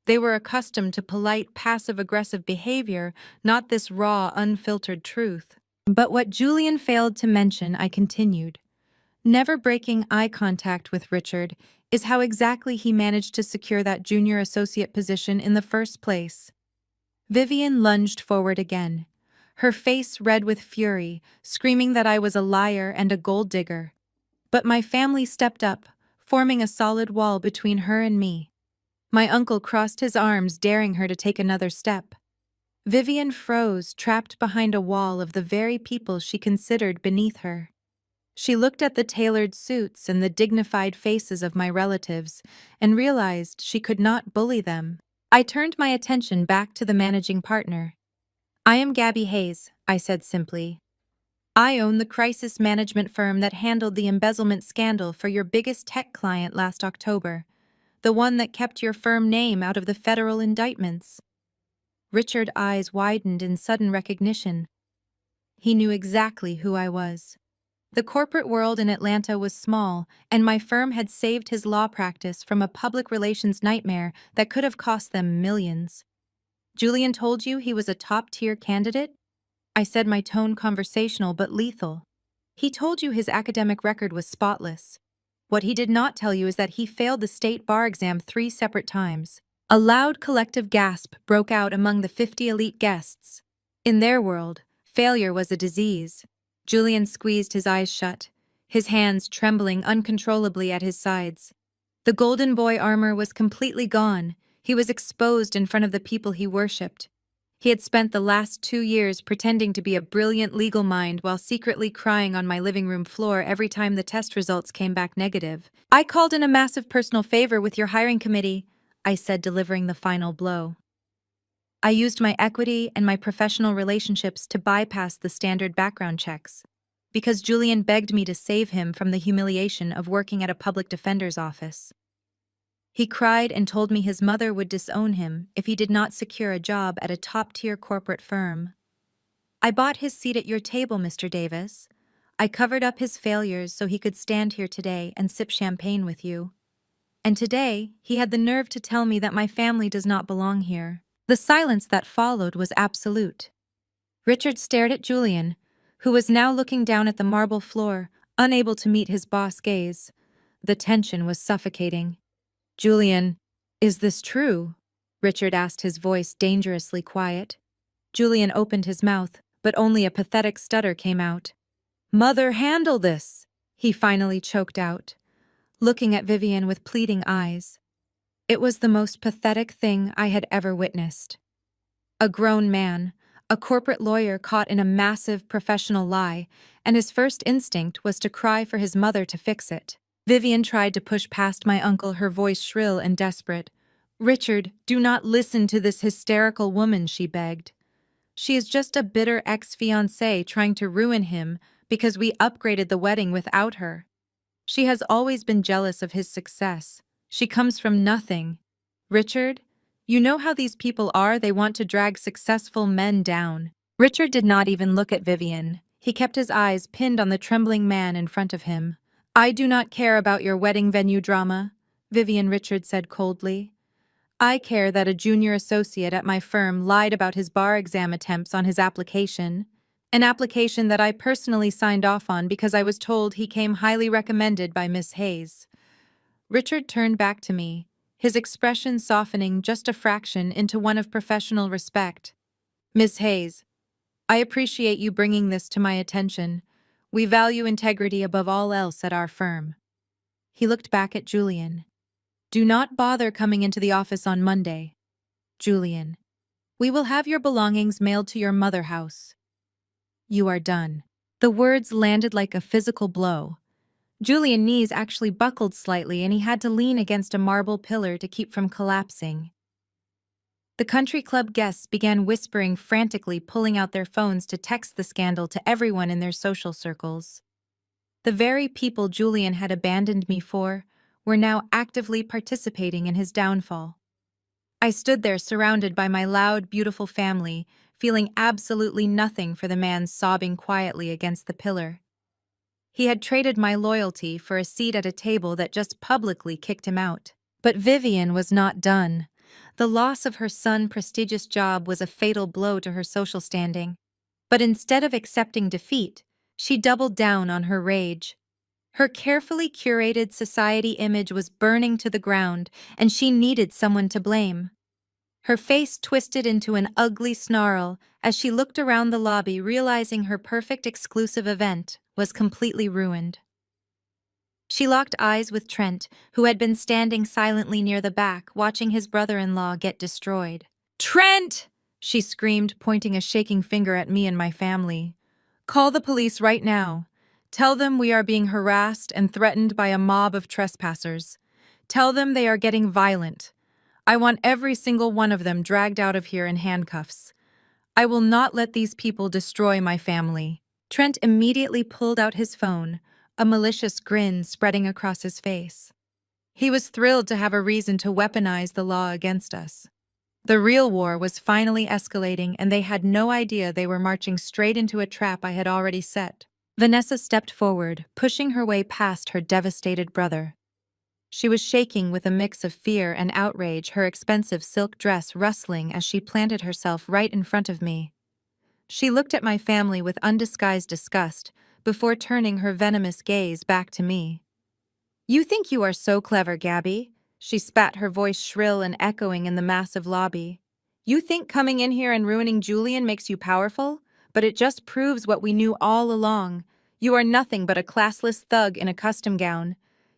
They were accustomed to polite, passive-aggressive behavior, not this raw, unfiltered truth. But what Julian failed to mention, I continued, never breaking eye contact with Richard, is how exactly he managed to secure that junior associate position in the first place. Vivian lunged forward again, her face red with fury, screaming that I was a liar and a gold digger. But my family stepped up, forming a solid wall between her and me. My uncle crossed his arms, daring her to take another step. Vivian froze, trapped behind a wall of the very people she considered beneath her. She looked at the tailored suits and the dignified faces of my relatives and realized she could not bully them. I turned my attention back to the managing partner. "I am Gabby Hayes," I said simply. "I own the crisis management firm that handled the embezzlement scandal for your biggest tech client last October, the one that kept your firm name out of the federal indictments." Richard's eyes widened in sudden recognition. He knew exactly who I was. The corporate world in Atlanta was small, and my firm had saved his law practice from a public relations nightmare that could have cost them millions. "Julian told you he was a top-tier candidate?" I said, my tone conversational but lethal. "He told you his academic record was spotless. What he did not tell you is that he failed the state bar exam 3 separate times." A loud collective gasp broke out among the 50 elite guests. In their world, failure was a disease. Julian squeezed his eyes shut, his hands trembling uncontrollably at his sides. The golden boy armor was completely gone. He was exposed in front of the people he worshipped. He had spent the last 2 years pretending to be a brilliant legal mind while secretly crying on my living room floor every time the test results came back negative. "I called in a massive personal favor with your hiring committee," I said, delivering the final blow. "I used my equity and my professional relationships to bypass the standard background checks, because Julian begged me to save him from the humiliation of working at a public defender's office. He cried and told me his mother would disown him if he did not secure a job at a top-tier corporate firm. I bought his seat at your table, Mr. Davis. I covered up his failures so he could stand here today and sip champagne with you. And today, he had the nerve to tell me that my family does not belong here." The silence that followed was absolute. Richard stared at Julian, who was now looking down at the marble floor, unable to meet his boss' gaze. The tension was suffocating. "Julian, is this true?" Richard asked, his voice dangerously quiet. Julian opened his mouth, but only a pathetic stutter came out. "Mother, handle this," he finally choked out, looking at Vivian with pleading eyes. It was the most pathetic thing I had ever witnessed. A grown man, a corporate lawyer caught in a massive professional lie, and his first instinct was to cry for his mother to fix it. Vivian tried to push past my uncle, her voice shrill and desperate. "Richard, do not listen to this hysterical woman," she begged. "She is just a bitter ex-fiancée trying to ruin him because we upgraded the wedding without her. She has always been jealous of his success. She comes from nothing. Richard, you know how these people are, they want to drag successful men down." Richard did not even look at Vivian. He kept his eyes pinned on the trembling man in front of him. "I do not care about your wedding venue drama," Vivian, Richard said coldly. "I care that a junior associate at my firm lied about his bar exam attempts on his application. An application that I personally signed off on because I was told he came highly recommended by Miss Hayes." Richard turned back to me, his expression softening just a fraction into one of professional respect. "Miss Hayes, I appreciate you bringing this to my attention. We value integrity above all else at our firm." He looked back at Julian. "Do not bother coming into the office on Monday. Julian, we will have your belongings mailed to your mother house. You are done." The words landed like a physical blow. Julian's knees actually buckled slightly and he had to lean against a marble pillar to keep from collapsing. The country club guests began whispering frantically, pulling out their phones to text the scandal to everyone in their social circles. The very people Julian had abandoned me for were now actively participating in his downfall. I stood there surrounded by my loud, beautiful family, feeling absolutely nothing for the man sobbing quietly against the pillar. He had traded my loyalty for a seat at a table that just publicly kicked him out. But Vivian was not done. The loss of her son's prestigious job was a fatal blow to her social standing. But instead of accepting defeat, she doubled down on her rage. Her carefully curated society image was burning to the ground, and she needed someone to blame. Her face twisted into an ugly snarl as she looked around the lobby, realizing her perfect exclusive event was completely ruined. She locked eyes with Trent, who had been standing silently near the back, watching his brother-in-law get destroyed. "Trent!" she screamed, pointing a shaking finger at me and my family. "Call the police right now. Tell them we are being harassed and threatened by a mob of trespassers. Tell them they are getting violent. I want every single one of them dragged out of here in handcuffs. I will not let these people destroy my family." Trent immediately pulled out his phone, a malicious grin spreading across his face. He was thrilled to have a reason to weaponize the law against us. The real war was finally escalating, and they had no idea they were marching straight into a trap I had already set. Vanessa stepped forward, pushing her way past her devastated brother. She was shaking with a mix of fear and outrage, her expensive silk dress rustling as she planted herself right in front of me. She looked at my family with undisguised disgust before turning her venomous gaze back to me. "You think you are so clever, Gabby," she spat, her voice shrill and echoing in the massive lobby. "You think coming in here and ruining Julian makes you powerful? But it just proves what we knew all along. You are nothing but a classless thug in a custom gown.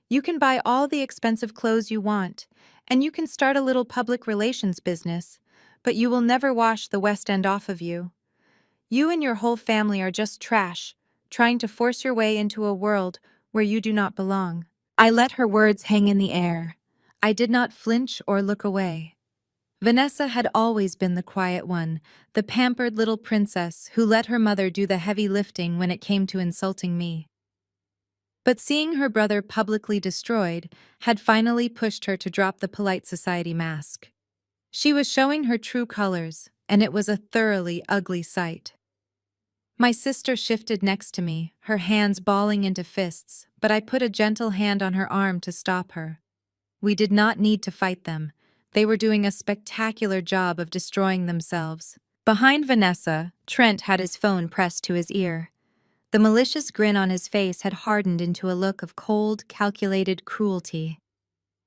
You can buy all the expensive clothes you want, and you can start a little public relations business, but you will never wash the West End off of you. You and your whole family are just trash, trying to force your way into a world where you do not belong." I let her words hang in the air. I did not flinch or look away. Vanessa had always been the quiet one, the pampered little princess who let her mother do the heavy lifting when it came to insulting me. But seeing her brother publicly destroyed had finally pushed her to drop the polite society mask. She was showing her true colors, and it was a thoroughly ugly sight. My sister shifted next to me, her hands balling into fists, but I put a gentle hand on her arm to stop her. We did not need to fight them. They were doing a spectacular job of destroying themselves. Behind Vanessa, Trent had his phone pressed to his ear. The malicious grin on his face had hardened into a look of cold, calculated cruelty.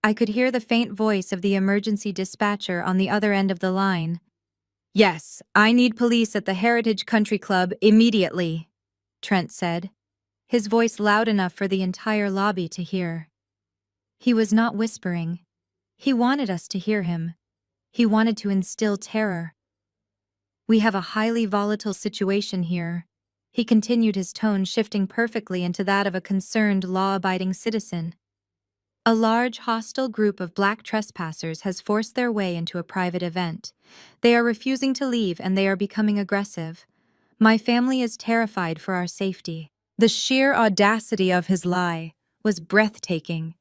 I could hear the faint voice of the emergency dispatcher on the other end of the line. "Yes, I need police at the Heritage Country Club immediately," Trent said, his voice loud enough for the entire lobby to hear. He was not whispering. He wanted us to hear him. He wanted to instill terror. We have a highly volatile situation here. He continued, his tone shifting perfectly into that of a concerned, law-abiding citizen. A large, hostile group of black trespassers has forced their way into a private event. They are refusing to leave and they are becoming aggressive. My family is terrified for our safety. The sheer audacity of his lie was breathtaking.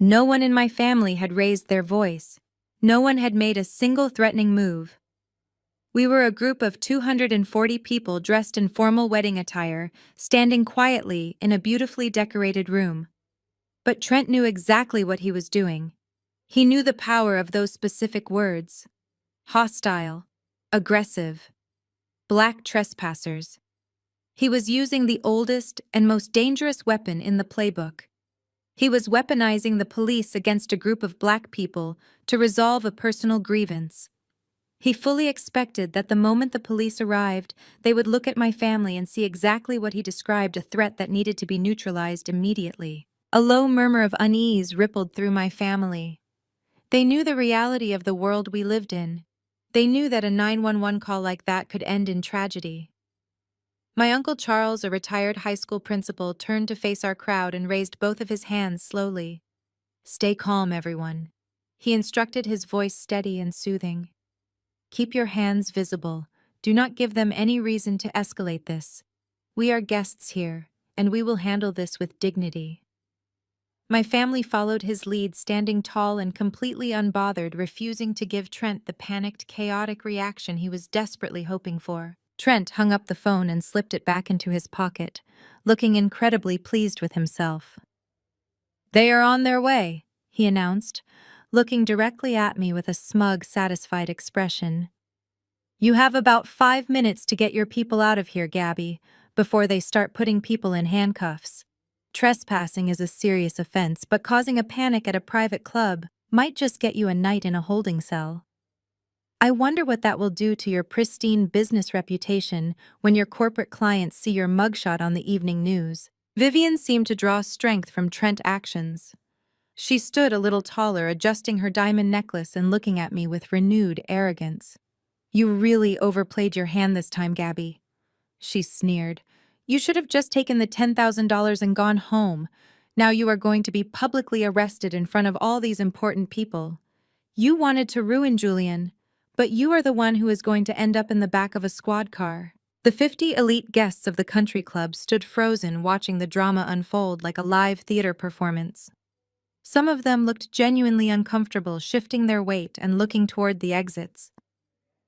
No one in my family had raised their voice. No one had made a single threatening move. We were a group of 240 people dressed in formal wedding attire, standing quietly in a beautifully decorated room. But Trent knew exactly what he was doing. He knew the power of those specific words. Hostile, aggressive, black trespassers. He was using the oldest and most dangerous weapon in the playbook. He was weaponizing the police against a group of black people to resolve a personal grievance. He fully expected that the moment the police arrived, they would look at my family and see exactly what he described, a threat that needed to be neutralized immediately. A low murmur of unease rippled through my family. They knew the reality of the world we lived in. They knew that a 911 call like that could end in tragedy. My Uncle Charles, a retired high school principal, turned to face our crowd and raised both of his hands slowly. "Stay calm, everyone," he instructed, his voice steady and soothing. "Keep your hands visible. Do not give them any reason to escalate this. We are guests here, and we will handle this with dignity." My family followed his lead, standing tall and completely unbothered, refusing to give Trent the panicked, chaotic reaction he was desperately hoping for. Trent hung up the phone and slipped it back into his pocket, looking incredibly pleased with himself. "They are on their way," he announced, looking directly at me with a smug, satisfied expression. "You have about 5 minutes to get your people out of here, Gabby, before they start putting people in handcuffs. Trespassing is a serious offense, but causing a panic at a private club might just get you a night in a holding cell. I wonder what that will do to your pristine business reputation when your corporate clients see your mugshot on the evening news." Vivian seemed to draw strength from Trent's actions. She stood a little taller, adjusting her diamond necklace and looking at me with renewed arrogance. "You really overplayed your hand this time, Gabby," she sneered. "You should have just taken the $10,000 and gone home. Now you are going to be publicly arrested in front of all these important people. You wanted to ruin Julian, but you are the one who is going to end up in the back of a squad car." The 50 elite guests of the country club stood frozen, watching the drama unfold like a live theater performance. Some of them looked genuinely uncomfortable, shifting their weight and looking toward the exits.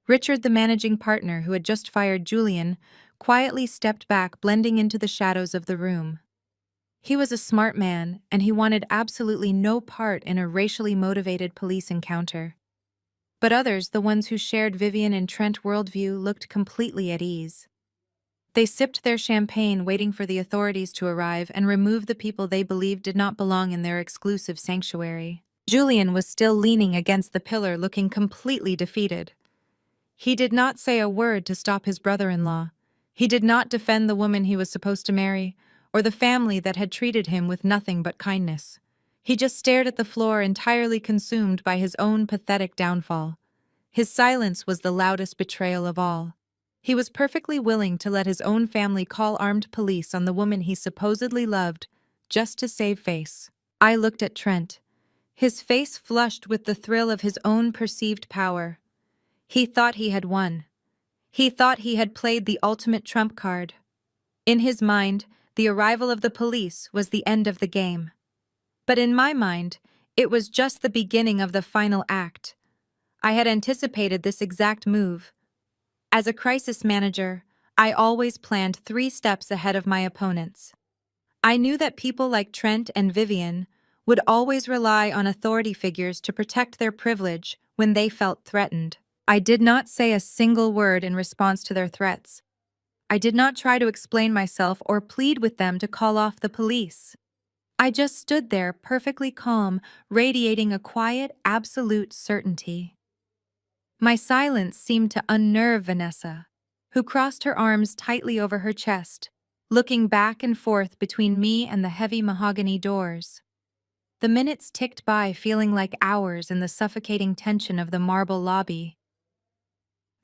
Richard, the managing partner who had just fired Julian, quietly stepped back, blending into the shadows of the room. He was a smart man, and he wanted absolutely no part in a racially motivated police encounter. But others, the ones who shared Vivian and Trent worldview, looked completely at ease. They sipped their champagne, waiting for the authorities to arrive and remove the people they believed did not belong in their exclusive sanctuary. Julian was still leaning against the pillar, looking completely defeated. He did not say a word to stop his brother-in-law. He did not defend the woman he was supposed to marry, or the family that had treated him with nothing but kindness. He just stared at the floor, entirely consumed by his own pathetic downfall. His silence was the loudest betrayal of all. He was perfectly willing to let his own family call armed police on the woman he supposedly loved, just to save face. I looked at Trent, his face flushed with the thrill of his own perceived power. He thought he had won. He thought he had played the ultimate trump card. In his mind, the arrival of the police was the end of the game. But in my mind, it was just the beginning of the final act. I had anticipated this exact move. As a crisis manager, I always planned 3 steps ahead of my opponents. I knew that people like Trent and Vivian would always rely on authority figures to protect their privilege when they felt threatened. I did not say a single word in response to their threats. I did not try to explain myself or plead with them to call off the police. I just stood there, perfectly calm, radiating a quiet, absolute certainty. My silence seemed to unnerve Vanessa, who crossed her arms tightly over her chest, looking back and forth between me and the heavy mahogany doors. The minutes ticked by, feeling like hours in the suffocating tension of the marble lobby.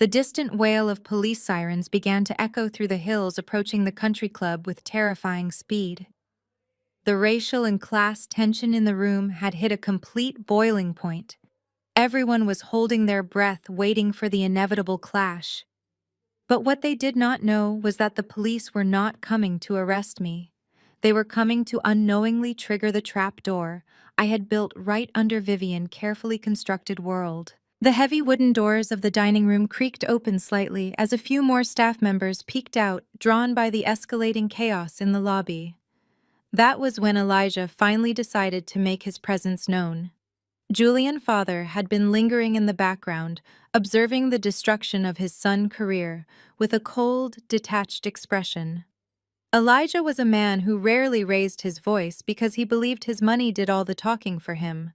The distant wail of police sirens began to echo through the hills, approaching the country club with terrifying speed. The racial and class tension in the room had hit a complete boiling point. Everyone was holding their breath, waiting for the inevitable clash. But what they did not know was that the police were not coming to arrest me. They were coming to unknowingly trigger the trap door I had built right under Vivian's carefully constructed world. The heavy wooden doors of the dining room creaked open slightly as a few more staff members peeked out, drawn by the escalating chaos in the lobby. That was when Elijah finally decided to make his presence known. Julian father had been lingering in the background, observing the destruction of his son's career with a cold, detached expression. Elijah was a man who rarely raised his voice because he believed his money did all the talking for him.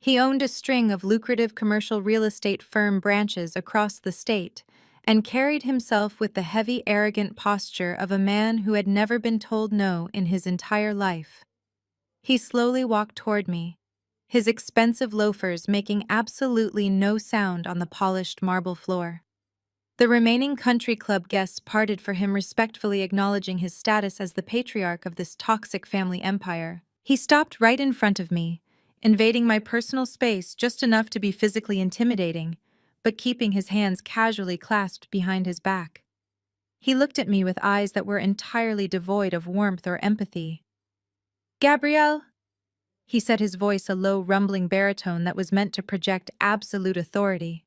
He owned a string of lucrative commercial real estate firm branches across the state and carried himself with the heavy, arrogant posture of a man who had never been told no in his entire life. He slowly walked toward me, his expensive loafers making absolutely no sound on the polished marble floor. The remaining country club guests parted for him, respectfully acknowledging his status as the patriarch of this toxic family empire. He stopped right in front of me, invading my personal space just enough to be physically intimidating, but keeping his hands casually clasped behind his back. He looked at me with eyes that were entirely devoid of warmth or empathy. "Gabrielle," he said, his voice a low, rumbling baritone that was meant to project absolute authority.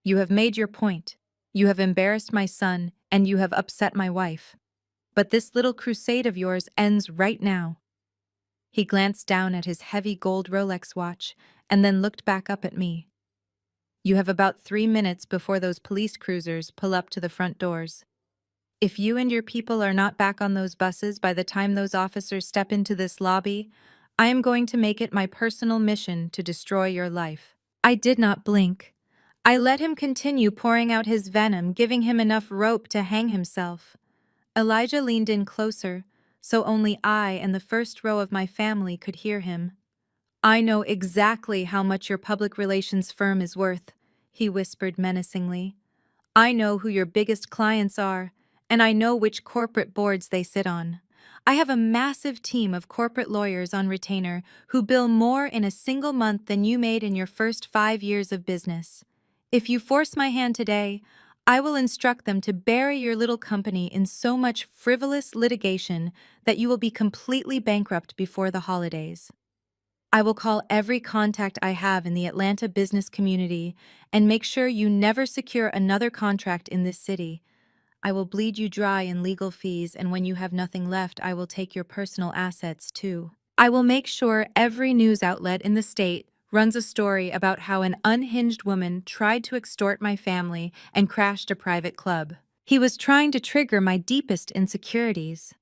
"You have made your point. You have embarrassed my son, and you have upset my wife. But this little crusade of yours ends right now." He glanced down at his heavy gold Rolex watch and then looked back up at me. "You have about 3 minutes before those police cruisers pull up to the front doors. If you and your people are not back on those buses by the time those officers step into this lobby, I am going to make it my personal mission to destroy your life." I did not blink. I let him continue pouring out his venom, giving him enough rope to hang himself. Elijah leaned in closer, so only I and the first row of my family could hear him. "I know exactly how much your public relations firm is worth," he whispered menacingly. "I know who your biggest clients are, and I know which corporate boards they sit on. I have a massive team of corporate lawyers on retainer who bill more in a single month than you made in your first 5 years of business. If you force my hand today, I will instruct them to bury your little company in so much frivolous litigation that you will be completely bankrupt before the holidays. I will call every contact I have in the Atlanta business community and make sure you never secure another contract in this city. I will bleed you dry in legal fees, and when you have nothing left, I will take your personal assets too. I will make sure every news outlet in the state runs a story about how an unhinged woman tried to extort my family and crashed a private club. He was trying to trigger my deepest insecurities.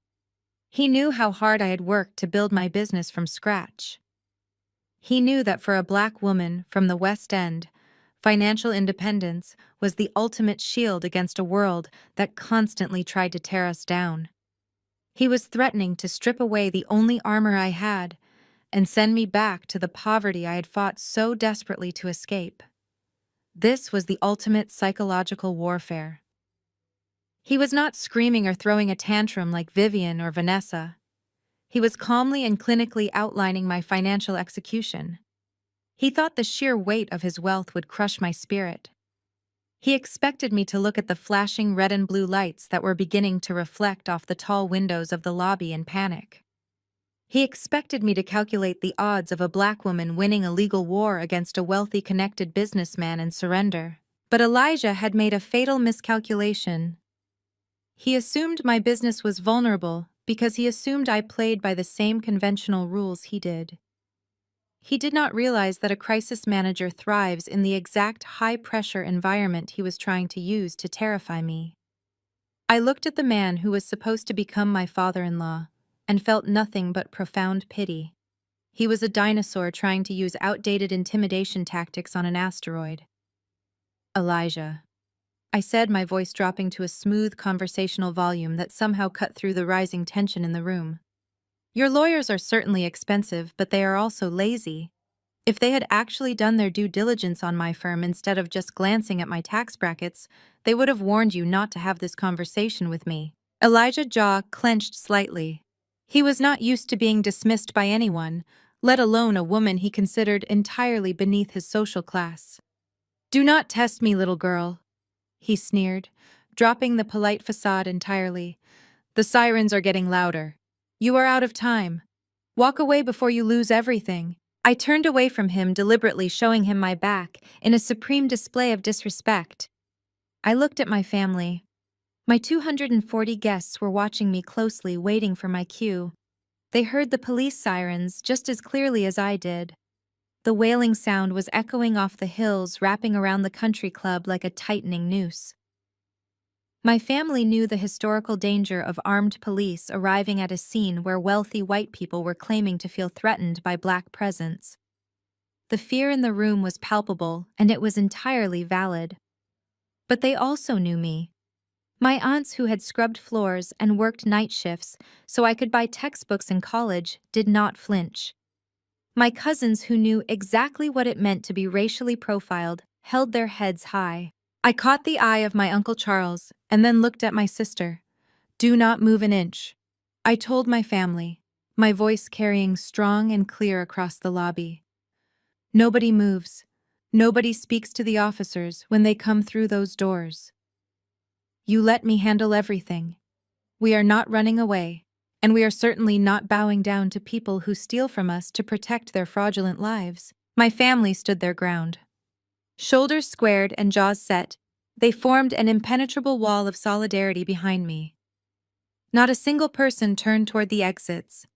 He knew how hard I had worked to build my business from scratch. He knew that for a Black woman from the West End, financial independence was the ultimate shield against a world that constantly tried to tear us down. He was threatening to strip away the only armor I had and send me back to the poverty I had fought so desperately to escape. This was the ultimate psychological warfare. He was not screaming or throwing a tantrum like Vivian or Vanessa. He was calmly and clinically outlining my financial execution. He thought the sheer weight of his wealth would crush my spirit. He expected me to look at the flashing red and blue lights that were beginning to reflect off the tall windows of the lobby in panic. He expected me to calculate the odds of a Black woman winning a legal war against a wealthy, connected businessman and surrender. But Elijah had made a fatal miscalculation. He assumed my business was vulnerable because he assumed I played by the same conventional rules he did. He did not realize that a crisis manager thrives in the exact high-pressure environment he was trying to use to terrify me. I looked at the man who was supposed to become my father-in-law and felt nothing but profound pity. He was a dinosaur trying to use outdated intimidation tactics on an asteroid. "Elijah," I said, my voice dropping to a smooth conversational volume that somehow cut through the rising tension in the room. "Your lawyers are certainly expensive, but they are also lazy. If they had actually done their due diligence on my firm instead of just glancing at my tax brackets, they would have warned you not to have this conversation with me. Elijah's jaw clenched slightly. He was not used to being dismissed by anyone, let alone a woman he considered entirely beneath his social class. "Do not test me, little girl," he sneered, dropping the polite facade entirely. "The sirens are getting louder. You are out of time. Walk away before you lose everything." I turned away from him, deliberately showing him my back, in a supreme display of disrespect. I looked at my family. My 240 guests were watching me closely, waiting for my cue. They heard the police sirens just as clearly as I did. The wailing sound was echoing off the hills, wrapping around the country club like a tightening noose. My family knew the historical danger of armed police arriving at a scene where wealthy white people were claiming to feel threatened by black presence. The fear in the room was palpable, and it was entirely valid. But they also knew me. My aunts, who had scrubbed floors and worked night shifts so I could buy textbooks in college, did not flinch. My cousins, who knew exactly what it meant to be racially profiled, held their heads high. I caught the eye of my Uncle Charles and then looked at my sister. "Do not move an inch," I told my family, my voice carrying strong and clear across the lobby. "Nobody moves. Nobody speaks to the officers when they come through those doors. You let me handle everything. We are not running away, and we are certainly not bowing down to people who steal from us to protect their fraudulent lives." My family stood their ground. Shoulders squared and jaws set, they formed an impenetrable wall of solidarity behind me. Not a single person turned toward the exits.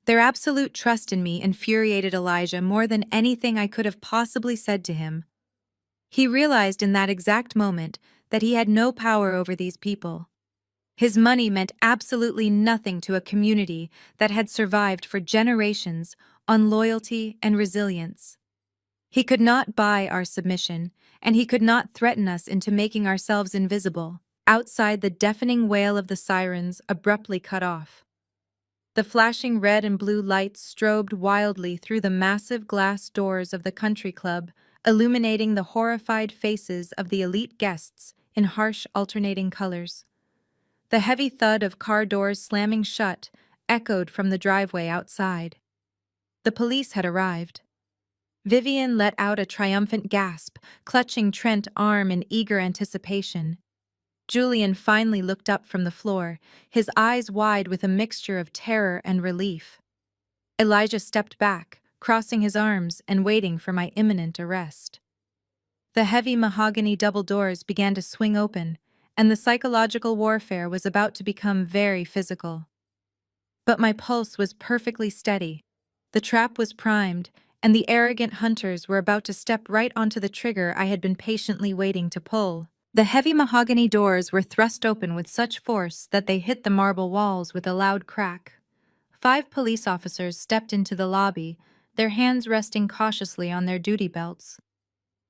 Their absolute trust in me infuriated Elijah more than anything I could have possibly said to him. He realized in that exact moment that he had no power over these people. His money meant absolutely nothing to a community that had survived for generations on loyalty and resilience. He could not buy our submission, and he could not threaten us into making ourselves invisible. Outside, the deafening wail of the sirens abruptly cut off. The flashing red and blue lights strobed wildly through the massive glass doors of the country club, illuminating the horrified faces of the elite guests in harsh alternating colors. The heavy thud of car doors slamming shut echoed from the driveway outside. The police had arrived. Vivian let out a triumphant gasp, clutching Trent's arm in eager anticipation. Julian finally looked up from the floor, his eyes wide with a mixture of terror and relief. Elijah stepped back, crossing his arms and waiting for my imminent arrest. The heavy mahogany double doors began to swing open, and the psychological warfare was about to become very physical. But my pulse was perfectly steady. The trap was primed, and the arrogant hunters were about to step right onto the trigger I had been patiently waiting to pull. The heavy mahogany doors were thrust open with such force that they hit the marble walls with a loud crack. 5 police officers stepped into the lobby, their hands resting cautiously on their duty belts.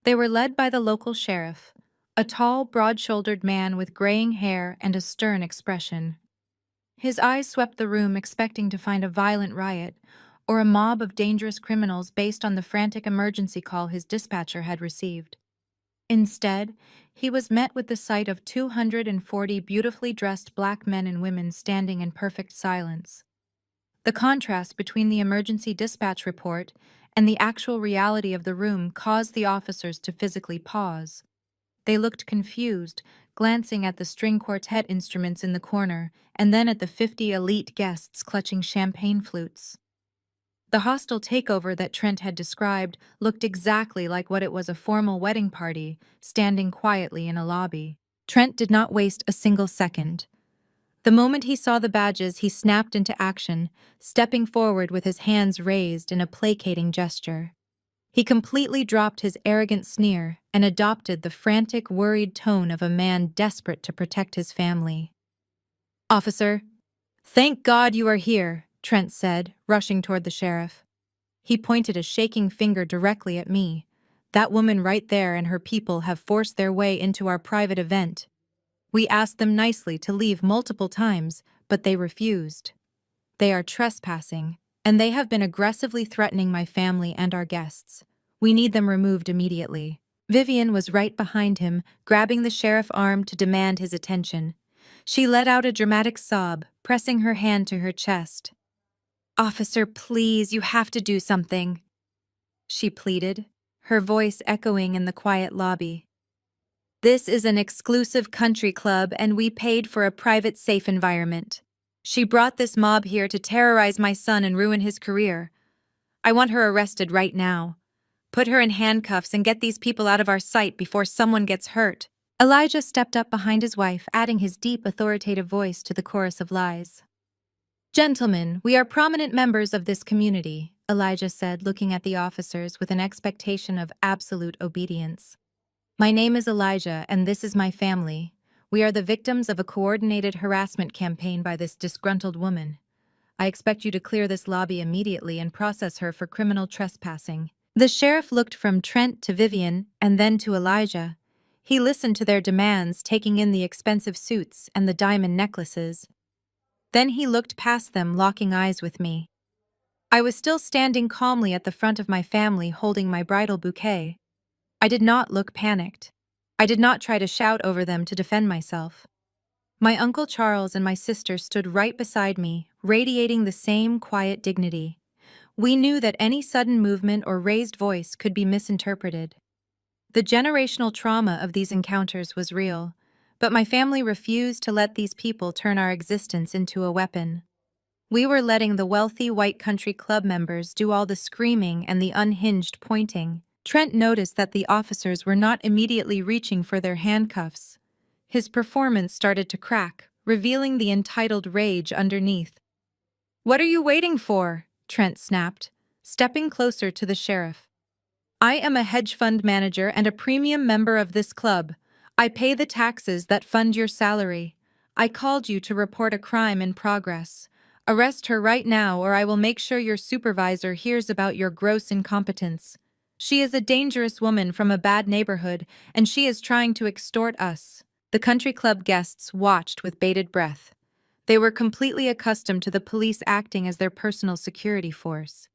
They were led by the local sheriff, a tall, broad-shouldered man with graying hair and a stern expression. His eyes swept the room, expecting to find a violent riot or a mob of dangerous criminals based on the frantic emergency call his dispatcher had received. Instead, he was met with the sight of 240 beautifully dressed black men and women standing in perfect silence. The contrast between the emergency dispatch report and the actual reality of the room caused the officers to physically pause. They looked confused, glancing at the string quartet instruments in the corner and then at the 50 elite guests clutching champagne flutes. The hostile takeover that Trent had described looked exactly like what it was, a formal wedding party, standing quietly in a lobby. Trent did not waste a single second. The moment he saw the badges, he snapped into action, stepping forward with his hands raised in a placating gesture. He completely dropped his arrogant sneer and adopted the frantic, worried tone of a man desperate to protect his family. "Officer, thank God you are here," Trent said, rushing toward the sheriff. He pointed a shaking finger directly at me. "That woman right there and her people have forced their way into our private event. We asked them nicely to leave multiple times, but they refused. They are trespassing, and they have been aggressively threatening my family and our guests. We need them removed immediately." Vivian was right behind him, grabbing the sheriff's arm to demand his attention. She let out a dramatic sob, pressing her hand to her chest. "Officer, please, you have to do something," she pleaded, her voice echoing in the quiet lobby. "This is an exclusive country club, and we paid for a private, safe environment. She brought this mob here to terrorize my son and ruin his career. I want her arrested right now. Put her in handcuffs and get these people out of our sight before someone gets hurt." Elijah stepped up behind his wife, adding his deep, authoritative voice to the chorus of lies. "Gentlemen, we are prominent members of this community," Elijah said, looking at the officers with an expectation of absolute obedience. "My name is Elijah, and this is my family. We are the victims of a coordinated harassment campaign by this disgruntled woman. I expect you to clear this lobby immediately and process her for criminal trespassing." The sheriff looked from Trent to Vivian and then to Elijah. He listened to their demands, taking in the expensive suits and the diamond necklaces. Then he looked past them, locking eyes with me. I was still standing calmly at the front of my family, holding my bridal bouquet. I did not look panicked. I did not try to shout over them to defend myself. My Uncle Charles and my sister stood right beside me, radiating the same quiet dignity. We knew that any sudden movement or raised voice could be misinterpreted. The generational trauma of these encounters was real, but my family refused to let these people turn our existence into a weapon. We were letting the wealthy white country club members do all the screaming and the unhinged pointing. Trent noticed that the officers were not immediately reaching for their handcuffs. His performance started to crack, revealing the entitled rage underneath. "What are you waiting for?" Trent snapped, stepping closer to the sheriff. "I am a hedge fund manager and a premium member of this club. I pay the taxes that fund your salary. I called you to report a crime in progress. Arrest her right now, or I will make sure your supervisor hears about your gross incompetence. She is a dangerous woman from a bad neighborhood, and she is trying to extort us." The country club guests watched with bated breath. They were completely accustomed to the police acting as their personal security force.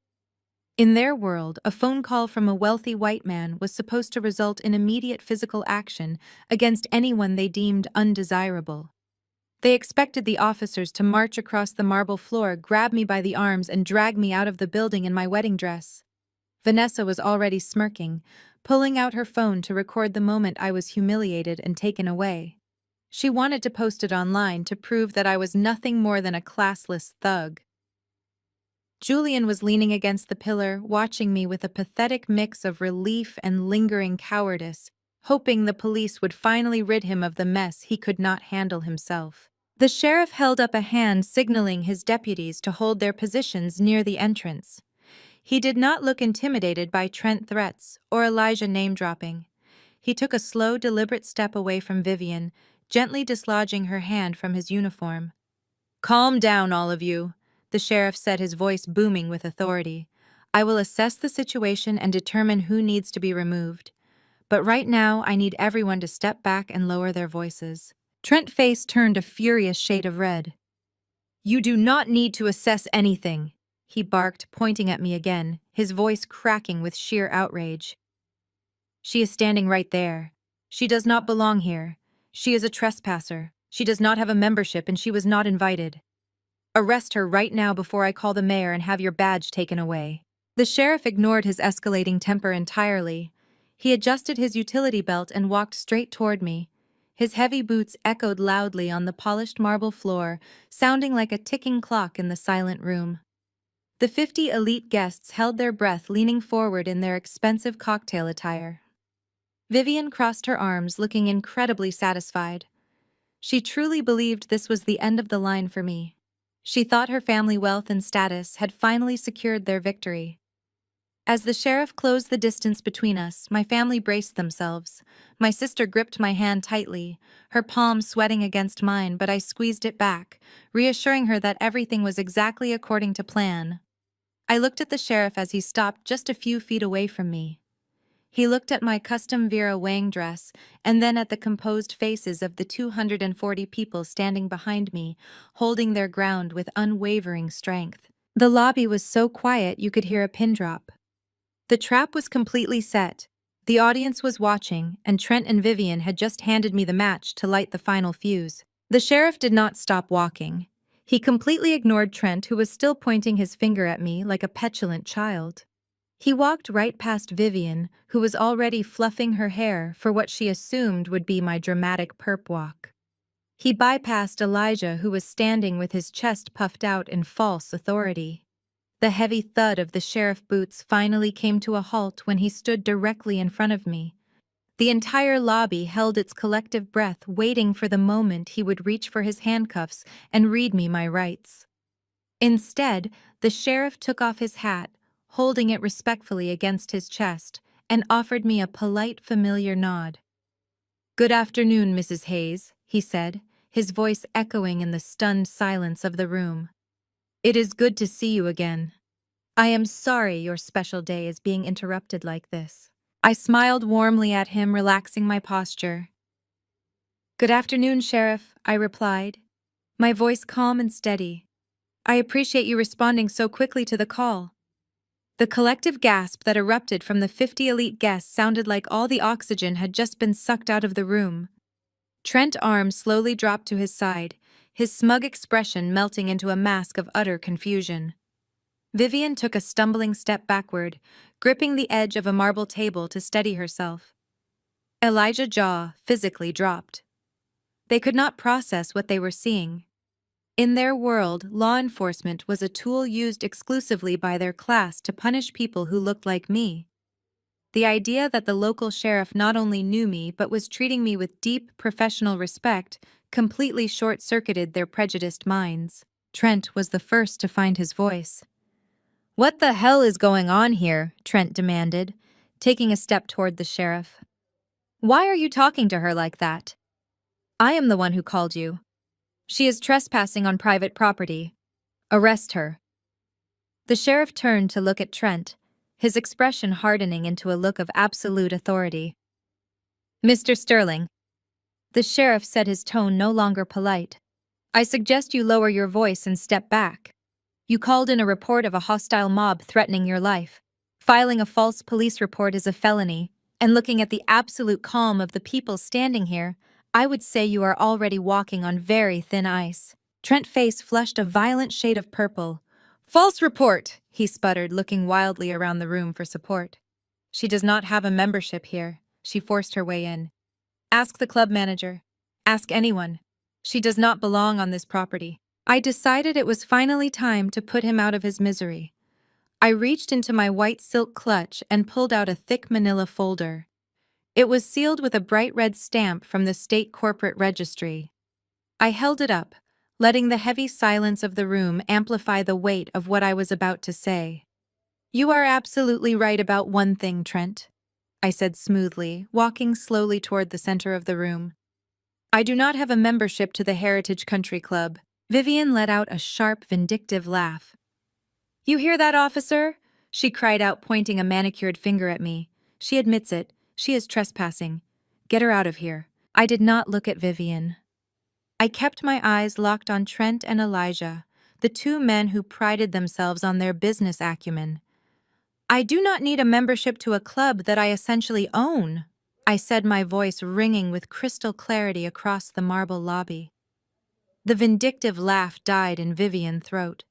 In their world, a phone call from a wealthy white man was supposed to result in immediate physical action against anyone they deemed undesirable. They expected the officers to march across the marble floor, grab me by the arms, and drag me out of the building in my wedding dress. Vanessa was already smirking, pulling out her phone to record the moment I was humiliated and taken away. She wanted to post it online to prove that I was nothing more than a classless thug. Julian was leaning against the pillar, watching me with a pathetic mix of relief and lingering cowardice, hoping the police would finally rid him of the mess he could not handle himself. The sheriff held up a hand, signaling his deputies to hold their positions near the entrance. He did not look intimidated by Trent threats or Elijah name-dropping. He took a slow, deliberate step away from Vivian, gently dislodging her hand from his uniform. "Calm down, all of you," the sheriff said, his voice booming with authority. "I will assess the situation and determine who needs to be removed. But right now, I need everyone to step back and lower their voices." Trent's face turned a furious shade of red. "You do not need to assess anything," he barked, pointing at me again, his voice cracking with sheer outrage. "She is standing right there. She does not belong here. She is a trespasser. She does not have a membership and she was not invited. Arrest her right now before I call the mayor and have your badge taken away." The sheriff ignored his escalating temper entirely. He adjusted his utility belt and walked straight toward me. His heavy boots echoed loudly on the polished marble floor, sounding like a ticking clock in the silent room. The 50 elite guests held their breath, leaning forward in their expensive cocktail attire. Vivian crossed her arms, looking incredibly satisfied. She truly believed this was the end of the line for me. She thought her family wealth and status had finally secured their victory. As the sheriff closed the distance between us, my family braced themselves. My sister gripped my hand tightly, her palm sweating against mine, but I squeezed it back, reassuring her that everything was exactly according to plan. I looked at the sheriff as he stopped just a few feet away from me. He looked at my custom Vera Wang dress and then at the composed faces of the 240 people standing behind me, holding their ground with unwavering strength. The lobby was so quiet you could hear a pin drop. The trap was completely set. The audience was watching, and Trent and Vivian had just handed me the match to light the final fuse. The sheriff did not stop walking. He completely ignored Trent, who was still pointing his finger at me like a petulant child. He walked right past Vivian, who was already fluffing her hair for what she assumed would be my dramatic perp walk. He bypassed Elijah, who was standing with his chest puffed out in false authority. The heavy thud of the sheriff boots finally came to a halt when he stood directly in front of me. The entire lobby held its collective breath, waiting for the moment he would reach for his handcuffs and read me my rights. Instead, the sheriff took off his hat, holding it respectfully against his chest, and offered me a polite, familiar nod. "Good afternoon, Mrs. Hayes," he said, his voice echoing in the stunned silence of the room. "It is good to see you again. I am sorry your special day is being interrupted like this." I smiled warmly at him, relaxing my posture. "Good afternoon, Sheriff," I replied, my voice calm and steady. "I appreciate you responding so quickly to the call." The collective gasp that erupted from the 50 elite guests sounded like all the oxygen had just been sucked out of the room. Trent's arm slowly dropped to his side, his smug expression melting into a mask of utter confusion. Vivian took a stumbling step backward, gripping the edge of a marble table to steady herself. Elijah's jaw physically dropped. They could not process what they were seeing. In their world, law enforcement was a tool used exclusively by their class to punish people who looked like me. The idea that the local sheriff not only knew me but was treating me with deep professional respect completely short-circuited their prejudiced minds. Trent was the first to find his voice. "What the hell is going on here?" Trent demanded, taking a step toward the sheriff. "Why are you talking to her like that? I am the one who called you. She is trespassing on private property. Arrest her." The sheriff turned to look at Trent, his expression hardening into a look of absolute authority. "Mr. Sterling," the sheriff said, his tone no longer polite, "I suggest you lower your voice and step back. You called in a report of a hostile mob threatening your life. Filing a false police report is a felony, and looking at the absolute calm of the people standing here, I would say you are already walking on very thin ice." Trent's face flushed a violent shade of purple. "False report," he sputtered, looking wildly around the room for support. "She does not have a membership here." She forced her way in. "Ask the club manager. Ask anyone. She does not belong on this property." I decided it was finally time to put him out of his misery. I reached into my white silk clutch and pulled out a thick manila folder. It was sealed with a bright red stamp from the state corporate registry. I held it up, letting the heavy silence of the room amplify the weight of what I was about to say. "You are absolutely right about one thing, Trent," I said smoothly, walking slowly toward the center of the room. "I do not have a membership to the Heritage Country Club." Vivian let out a sharp, vindictive laugh. "You hear that, officer?" she cried out, pointing a manicured finger at me. "She admits it. She is trespassing. Get her out of here." I did not look at Vivian. I kept my eyes locked on Trent and Elijah, the two men who prided themselves on their business acumen. "I do not need a membership to a club that I essentially own," I said, my voice ringing with crystal clarity across the marble lobby. The vindictive laugh died in Vivian's throat.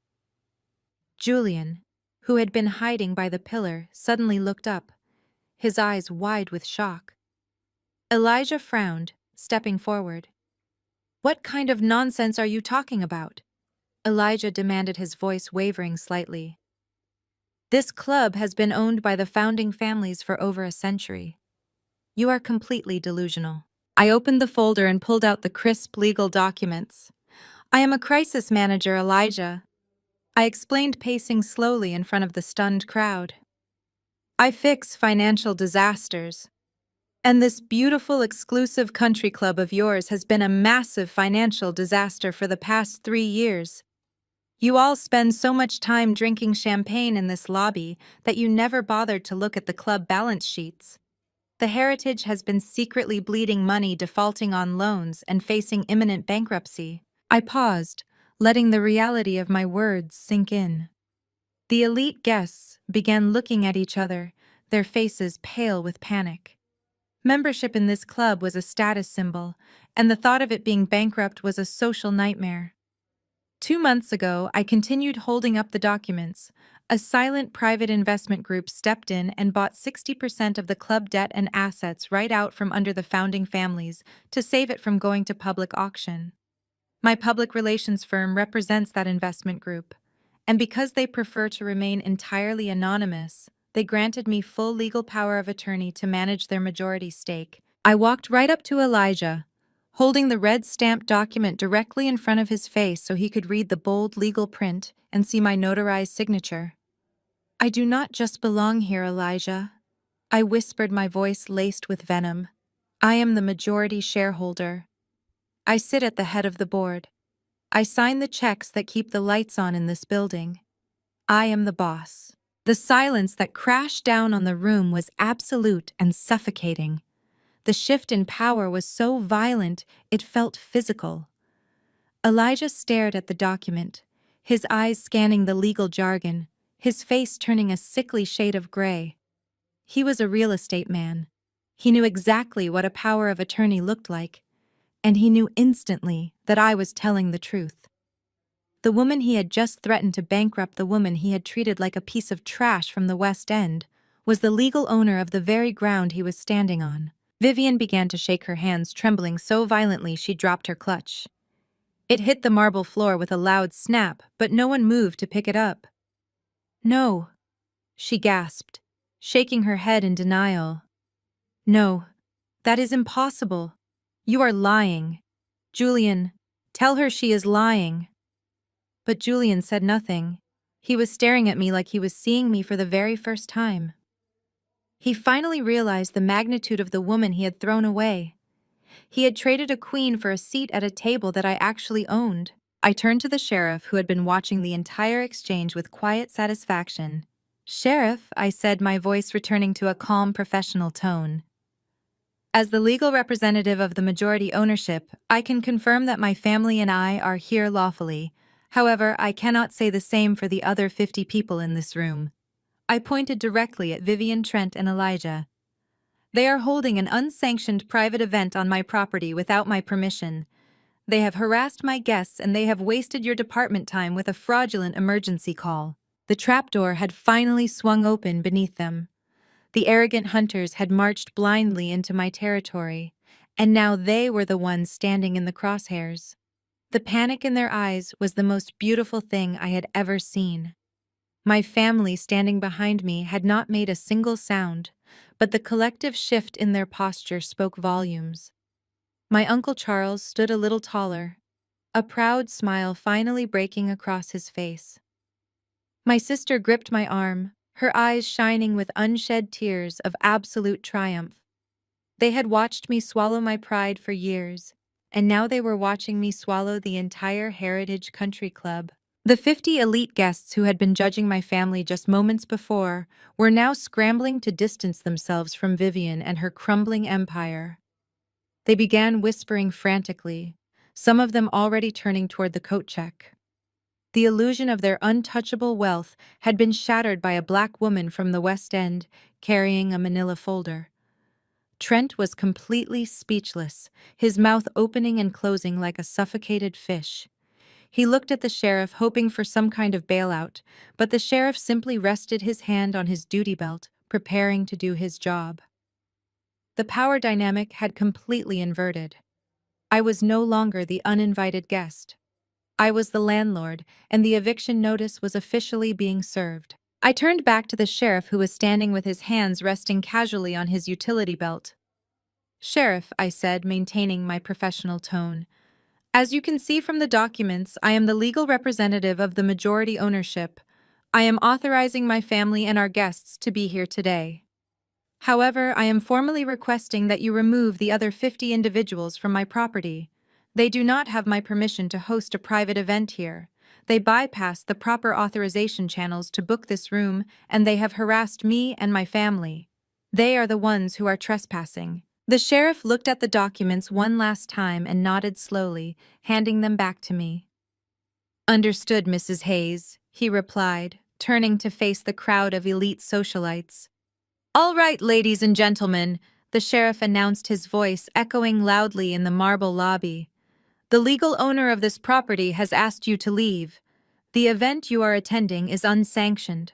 Julian, who had been hiding by the pillar, suddenly looked up, his eyes wide with shock. Elijah frowned, stepping forward. "What kind of nonsense are you talking about?" Elijah demanded, his voice wavering slightly. "This club has been owned by the founding families for over a century. You are completely delusional." I opened the folder and pulled out the crisp legal documents. "I am a crisis manager, Elijah," I explained, pacing slowly in front of the stunned crowd. "I fix financial disasters. And this beautiful, exclusive country club of yours has been a massive financial disaster for the past 3 years. You all spend so much time drinking champagne in this lobby that you never bothered to look at the club balance sheets. The Heritage has been secretly bleeding money, defaulting on loans, and facing imminent bankruptcy." I paused, letting the reality of my words sink in. The elite guests began looking at each other, their faces pale with panic. Membership in this club was a status symbol, and the thought of it being bankrupt was a social nightmare. 2 months ago, I continued holding up the documents. A silent private investment group stepped in and bought 60% of the club debt and assets right out from under the founding families to save it from going to public auction. My public relations firm represents that investment group, and because they prefer to remain entirely anonymous, they granted me full legal power of attorney to manage their majority stake. I walked right up to Elijah, holding the red stamped document directly in front of his face so he could read the bold legal print and see my notarized signature. "I do not just belong here, Elijah," I whispered, my voice laced with venom. "I am the majority shareholder. I sit at the head of the board. I sign the checks that keep the lights on in this building. I am the boss." The silence that crashed down on the room was absolute and suffocating. The shift in power was so violent, it felt physical. Elijah stared at the document, his eyes scanning the legal jargon, his face turning a sickly shade of gray. He was a real estate man. He knew exactly what a power of attorney looked like, and he knew instantly that I was telling the truth. The woman he had just threatened to bankrupt, the woman he had treated like a piece of trash from the West End, was the legal owner of the very ground he was standing on. Vivian began to shake her hands, trembling so violently she dropped her clutch. It hit the marble floor with a loud snap, but no one moved to pick it up. "No," she gasped, shaking her head in denial. "No, that is impossible. You are lying. Julian, tell her she is lying." But Julian said nothing. He was staring at me like he was seeing me for the very first time. He finally realized the magnitude of the woman he had thrown away. He had traded a queen for a seat at a table that I actually owned. I turned to the sheriff, who had been watching the entire exchange with quiet satisfaction. "Sheriff," I said, my voice returning to a calm, professional tone. "As the legal representative of the majority ownership, I can confirm that my family and I are here lawfully. However, I cannot say the same for the other 50 people in this room." I pointed directly at Vivian, Trent, and Elijah. "They are holding an unsanctioned private event on my property without my permission. They have harassed my guests, and they have wasted your department time with a fraudulent emergency call." The trapdoor had finally swung open beneath them. The arrogant hunters had marched blindly into my territory, and now they were the ones standing in the crosshairs. The panic in their eyes was the most beautiful thing I had ever seen. My family standing behind me had not made a single sound, but the collective shift in their posture spoke volumes. My Uncle Charles stood a little taller, a proud smile finally breaking across his face. My sister gripped my arm, her eyes shining with unshed tears of absolute triumph. They had watched me swallow my pride for years, and now they were watching me swallow the entire Heritage Country Club. The 50 elite guests who had been judging my family just moments before were now scrambling to distance themselves from Vivian and her crumbling empire. They began whispering frantically, some of them already turning toward the coat check. The illusion of their untouchable wealth had been shattered by a black woman from the West End carrying a manila folder. Trent was completely speechless, his mouth opening and closing like a suffocated fish. He looked at the sheriff, hoping for some kind of bailout, but the sheriff simply rested his hand on his duty belt, preparing to do his job. The power dynamic had completely inverted. I was no longer the uninvited guest. I was the landlord, and the eviction notice was officially being served. I turned back to the sheriff, who was standing with his hands resting casually on his utility belt. "Sheriff," I said, maintaining my professional tone, "as you can see from the documents, I am the legal representative of the majority ownership. I am authorizing my family and our guests to be here today. However, I am formally requesting that you remove the other 50 individuals from my property. They do not have my permission to host a private event here. They bypassed the proper authorization channels to book this room, and they have harassed me and my family. They are the ones who are trespassing." The sheriff looked at the documents one last time and nodded slowly, handing them back to me. "Understood, Mrs. Hayes," he replied, turning to face the crowd of elite socialites. "All right, ladies and gentlemen," the sheriff announced, his voice echoing loudly in the marble lobby. "The legal owner of this property has asked you to leave. The event you are attending is unsanctioned.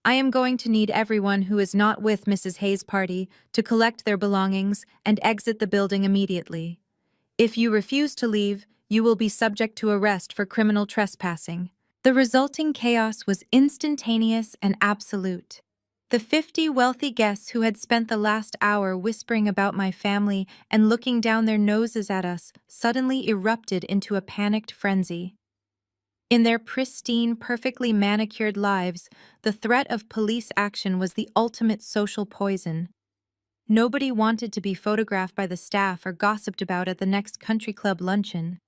I am going to need everyone who is not with Mrs. Hayes' party to collect their belongings and exit the building immediately. If you refuse to leave, you will be subject to arrest for criminal trespassing." The resulting chaos was instantaneous and absolute. The 50 wealthy guests who had spent the last hour whispering about my family and looking down their noses at us suddenly erupted into a panicked frenzy. In their pristine, perfectly manicured lives, the threat of police action was the ultimate social poison. Nobody wanted to be photographed by the staff or gossiped about at the next country club luncheon.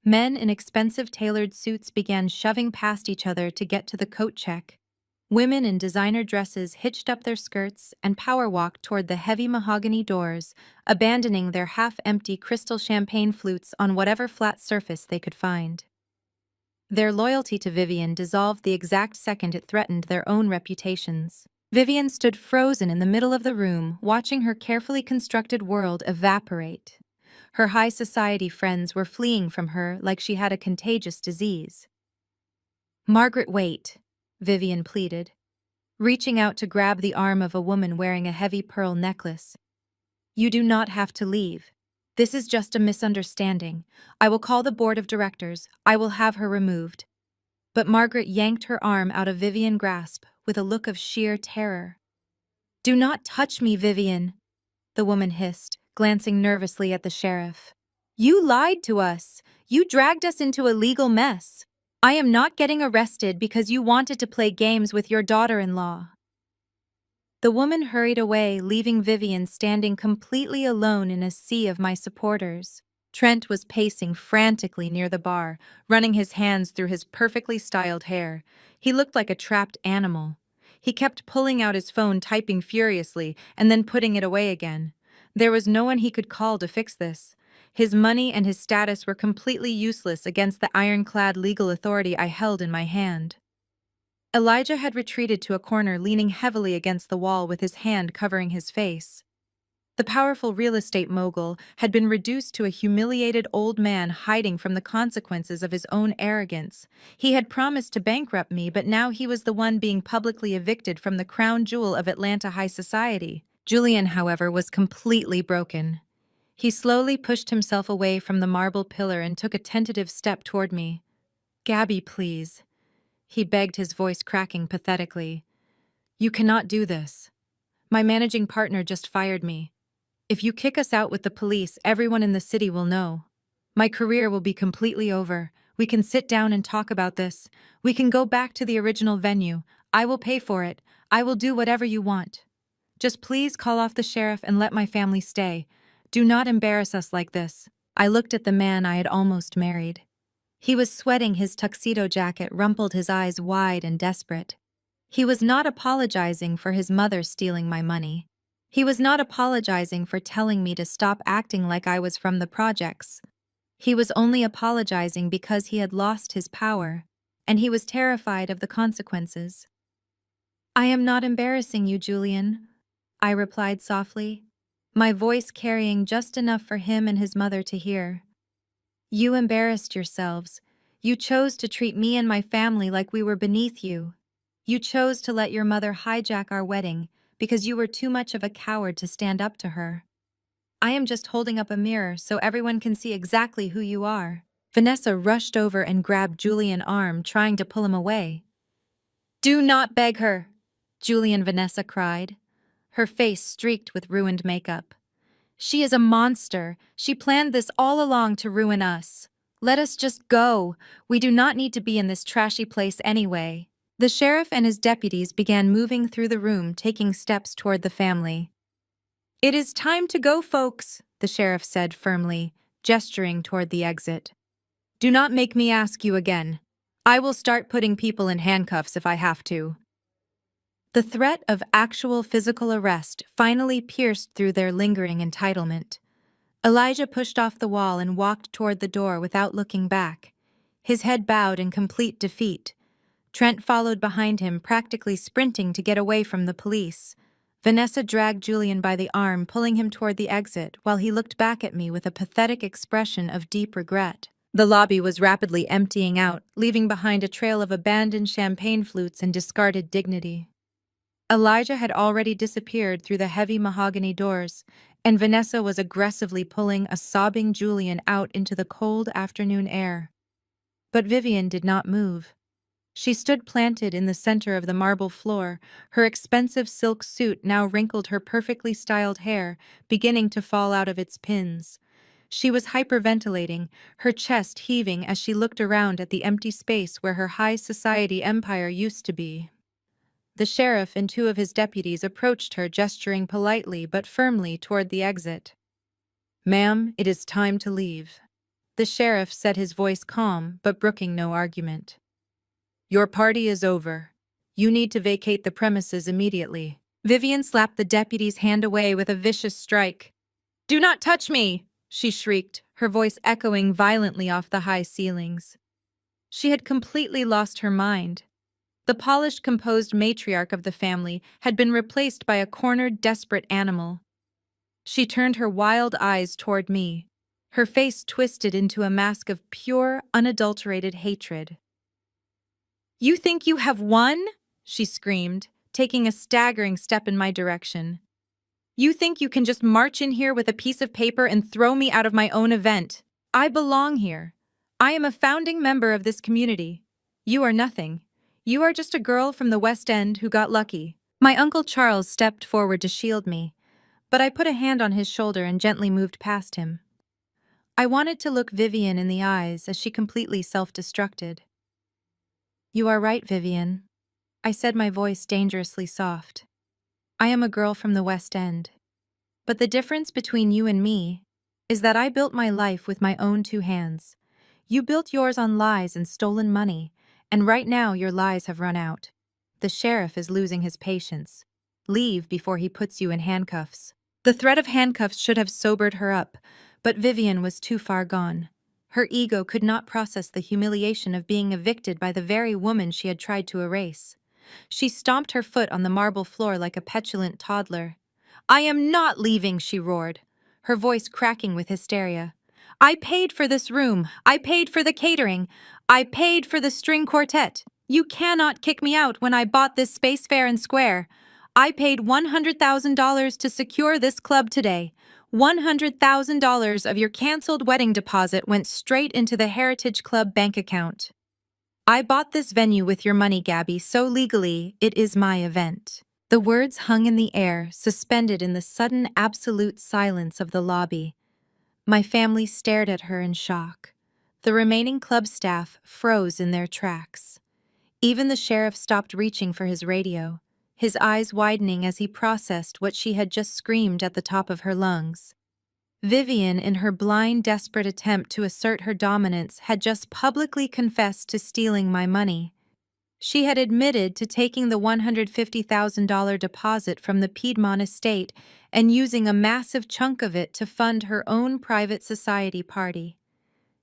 Men in expensive tailored suits began shoving past each other to get to the coat check. Women in designer dresses hitched up their skirts and power-walked toward the heavy mahogany doors, abandoning their half-empty crystal champagne flutes on whatever flat surface they could find. Their loyalty to Vivian dissolved the exact second it threatened their own reputations. Vivian stood frozen in the middle of the room, watching her carefully constructed world evaporate. Her high society friends were fleeing from her like she had a contagious disease. "Margaret, wait," Vivian pleaded, reaching out to grab the arm of a woman wearing a heavy pearl necklace. "You do not have to leave. This is just a misunderstanding. I will call the board of directors. I will have her removed." But Margaret yanked her arm out of Vivian's grasp with a look of sheer terror. "Do not touch me, Vivian," the woman hissed, glancing nervously at the sheriff. "You lied to us. You dragged us into a legal mess. I am not getting arrested because you wanted to play games with your daughter-in-law." The woman hurried away, leaving Vivian standing completely alone in a sea of my supporters. Trent was pacing frantically near the bar, running his hands through his perfectly styled hair. He looked like a trapped animal. He kept pulling out his phone, typing furiously, and then putting it away again. There was no one he could call to fix this. His money and his status were completely useless against the ironclad legal authority I held in my hand. Elijah had retreated to a corner, leaning heavily against the wall with his hand covering his face. The powerful real estate mogul had been reduced to a humiliated old man hiding from the consequences of his own arrogance. He had promised to bankrupt me, but now he was the one being publicly evicted from the crown jewel of Atlanta high society. Julian, however, was completely broken. He slowly pushed himself away from the marble pillar and took a tentative step toward me. "Gabby, please," he begged, his voice cracking pathetically. "You cannot do this. My managing partner just fired me. If you kick us out with the police, everyone in the city will know. My career will be completely over. We can sit down and talk about this. We can go back to the original venue. I will pay for it. I will do whatever you want. Just please call off the sheriff and let my family stay. Do not embarrass us like this." I looked at the man I had almost married. He was sweating, his tuxedo jacket rumpled, his eyes wide and desperate. He was not apologizing for his mother stealing my money. He was not apologizing for telling me to stop acting like I was from the projects. He was only apologizing because he had lost his power, and he was terrified of the consequences. "I am not embarrassing you, Julian," I replied softly, my voice carrying just enough for him and his mother to hear. "You embarrassed yourselves. You chose to treat me and my family like we were beneath you. You chose to let your mother hijack our wedding because you were too much of a coward to stand up to her. I am just holding up a mirror so everyone can see exactly who you are." Vanessa rushed over and grabbed Julian's arm, trying to pull him away. "Do not beg her," Vanessa cried, her face streaked with ruined makeup. "She is a monster. She planned this all along to ruin us. Let us just go. We do not need to be in this trashy place anyway." The sheriff and his deputies began moving through the room, taking steps toward the family. "It is time to go, folks," the sheriff said firmly, gesturing toward the exit. "Do not make me ask you again. I will start putting people in handcuffs if I have to." The threat of actual physical arrest finally pierced through their lingering entitlement. Elijah pushed off the wall and walked toward the door without looking back, his head bowed in complete defeat. Trent followed behind him, practically sprinting to get away from the police. Vanessa dragged Julian by the arm, pulling him toward the exit, while he looked back at me with a pathetic expression of deep regret. The lobby was rapidly emptying out, leaving behind a trail of abandoned champagne flutes and discarded dignity. Elijah had already disappeared through the heavy mahogany doors, and Vanessa was aggressively pulling a sobbing Julian out into the cold afternoon air. But Vivian did not move. She stood planted in the center of the marble floor, her expensive silk suit now wrinkled, her perfectly styled hair beginning to fall out of its pins. She was hyperventilating, her chest heaving as she looked around at the empty space where her high society empire used to be. The sheriff and two of his deputies approached her, gesturing politely but firmly toward the exit. "Ma'am, it is time to leave." The sheriff said, his voice calm but brooking no argument. "Your party is over. You need to vacate the premises immediately." Vivian slapped the deputy's hand away with a vicious strike. "Do not touch me!" she shrieked, her voice echoing violently off the high ceilings. She had completely lost her mind. The polished, composed matriarch of the family had been replaced by a cornered, desperate animal. She turned her wild eyes toward me, her face twisted into a mask of pure, unadulterated hatred. "You think you have won?" she screamed, taking a staggering step in my direction. "You think you can just march in here with a piece of paper and throw me out of my own event? I belong here. I am a founding member of this community. You are nothing. You are just a girl from the West End who got lucky." My Uncle Charles stepped forward to shield me, but I put a hand on his shoulder and gently moved past him. I wanted to look Vivian in the eyes as she completely self-destructed. "You are right, Vivian," I said, my voice dangerously soft. "I am a girl from the West End. But the difference between you and me is that I built my life with my own two hands. You built yours on lies and stolen money, and right now your lies have run out. The sheriff is losing his patience. Leave before he puts you in handcuffs." The threat of handcuffs should have sobered her up, but Vivian was too far gone. Her ego could not process the humiliation of being evicted by the very woman she had tried to erase. She stomped her foot on the marble floor like a petulant toddler. "I am not leaving," she roared, her voice cracking with hysteria. "I paid for this room. I paid for the catering. I paid for the string quartet. You cannot kick me out when I bought this space fair and square. I paid $100,000 to secure this club today. $100,000 of your canceled wedding deposit went straight into the Heritage Club bank account. I bought this venue with your money, Gabby, so legally, it is my event." The words hung in the air, suspended in the sudden absolute silence of the lobby. My family stared at her in shock. The remaining club staff froze in their tracks. Even the sheriff stopped reaching for his radio, his eyes widening as he processed what she had just screamed at the top of her lungs. Vivian, in her blind, desperate attempt to assert her dominance, had just publicly confessed to stealing my money. She had admitted to taking the $150,000 deposit from the Piedmont estate and using a massive chunk of it to fund her own private society party.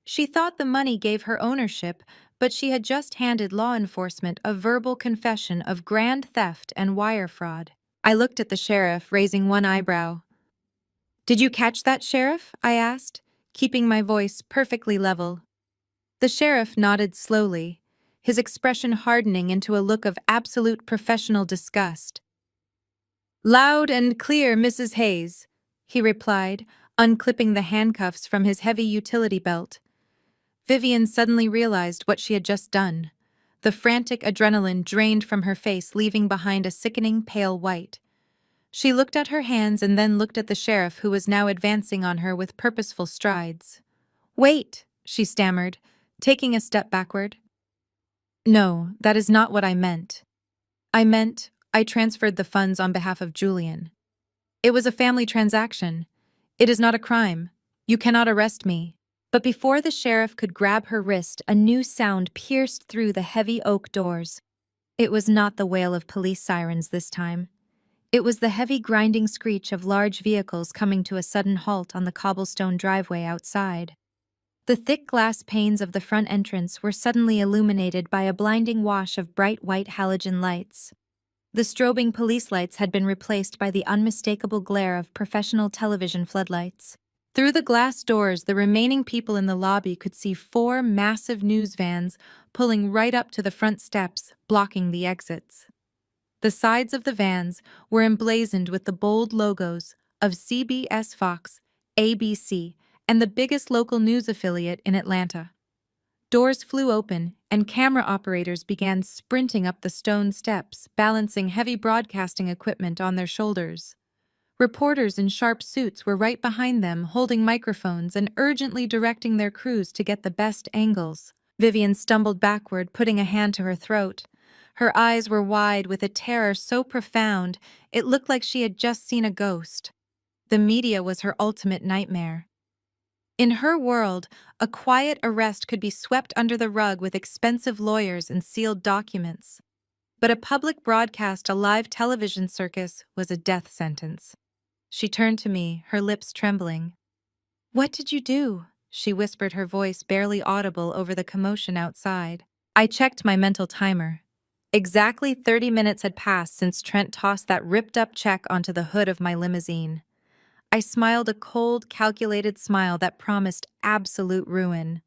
She thought the money gave her ownership, but she had just handed law enforcement a verbal confession of grand theft and wire fraud. I looked at the sheriff, raising one eyebrow. "Did you catch that, Sheriff?" I asked, keeping my voice perfectly level. The sheriff nodded slowly, his expression hardening into a look of absolute professional disgust. "Loud and clear, Mrs. Hayes," he replied, unclipping the handcuffs from his heavy utility belt. Vivian suddenly realized what she had just done. The frantic adrenaline drained from her face, leaving behind a sickening pale white. She looked at her hands and then looked at the sheriff, who was now advancing on her with purposeful strides. "Wait," she stammered, taking a step backward. "No, that is not what I meant. I transferred the funds on behalf of Julian. It was a family transaction. It is not a crime. You cannot arrest me." But before the sheriff could grab her wrist, a new sound pierced through the heavy oak doors. It was not the wail of police sirens this time. It was the heavy grinding screech of large vehicles coming to a sudden halt on the cobblestone driveway outside. The thick glass panes of the front entrance were suddenly illuminated by a blinding wash of bright white halogen lights. The strobing police lights had been replaced by the unmistakable glare of professional television floodlights. Through the glass doors, the remaining people in the lobby could see four massive news vans pulling right up to the front steps, blocking the exits. The sides of the vans were emblazoned with the bold logos of CBS Fox, ABC, and the biggest local news affiliate in Atlanta. Doors flew open, and camera operators began sprinting up the stone steps, balancing heavy broadcasting equipment on their shoulders. Reporters in sharp suits were right behind them, holding microphones and urgently directing their crews to get the best angles. Vivian stumbled backward, putting a hand to her throat. Her eyes were wide with a terror so profound it looked like she had just seen a ghost. The media was her ultimate nightmare. In her world, a quiet arrest could be swept under the rug with expensive lawyers and sealed documents. But a public broadcast, a live television circus, was a death sentence. She turned to me, her lips trembling. "What did you do?" she whispered, her voice barely audible over the commotion outside. I checked my mental timer. Exactly 30 minutes had passed since Trent tossed that ripped-up check onto the hood of my limousine. I smiled a cold, calculated smile that promised absolute ruin.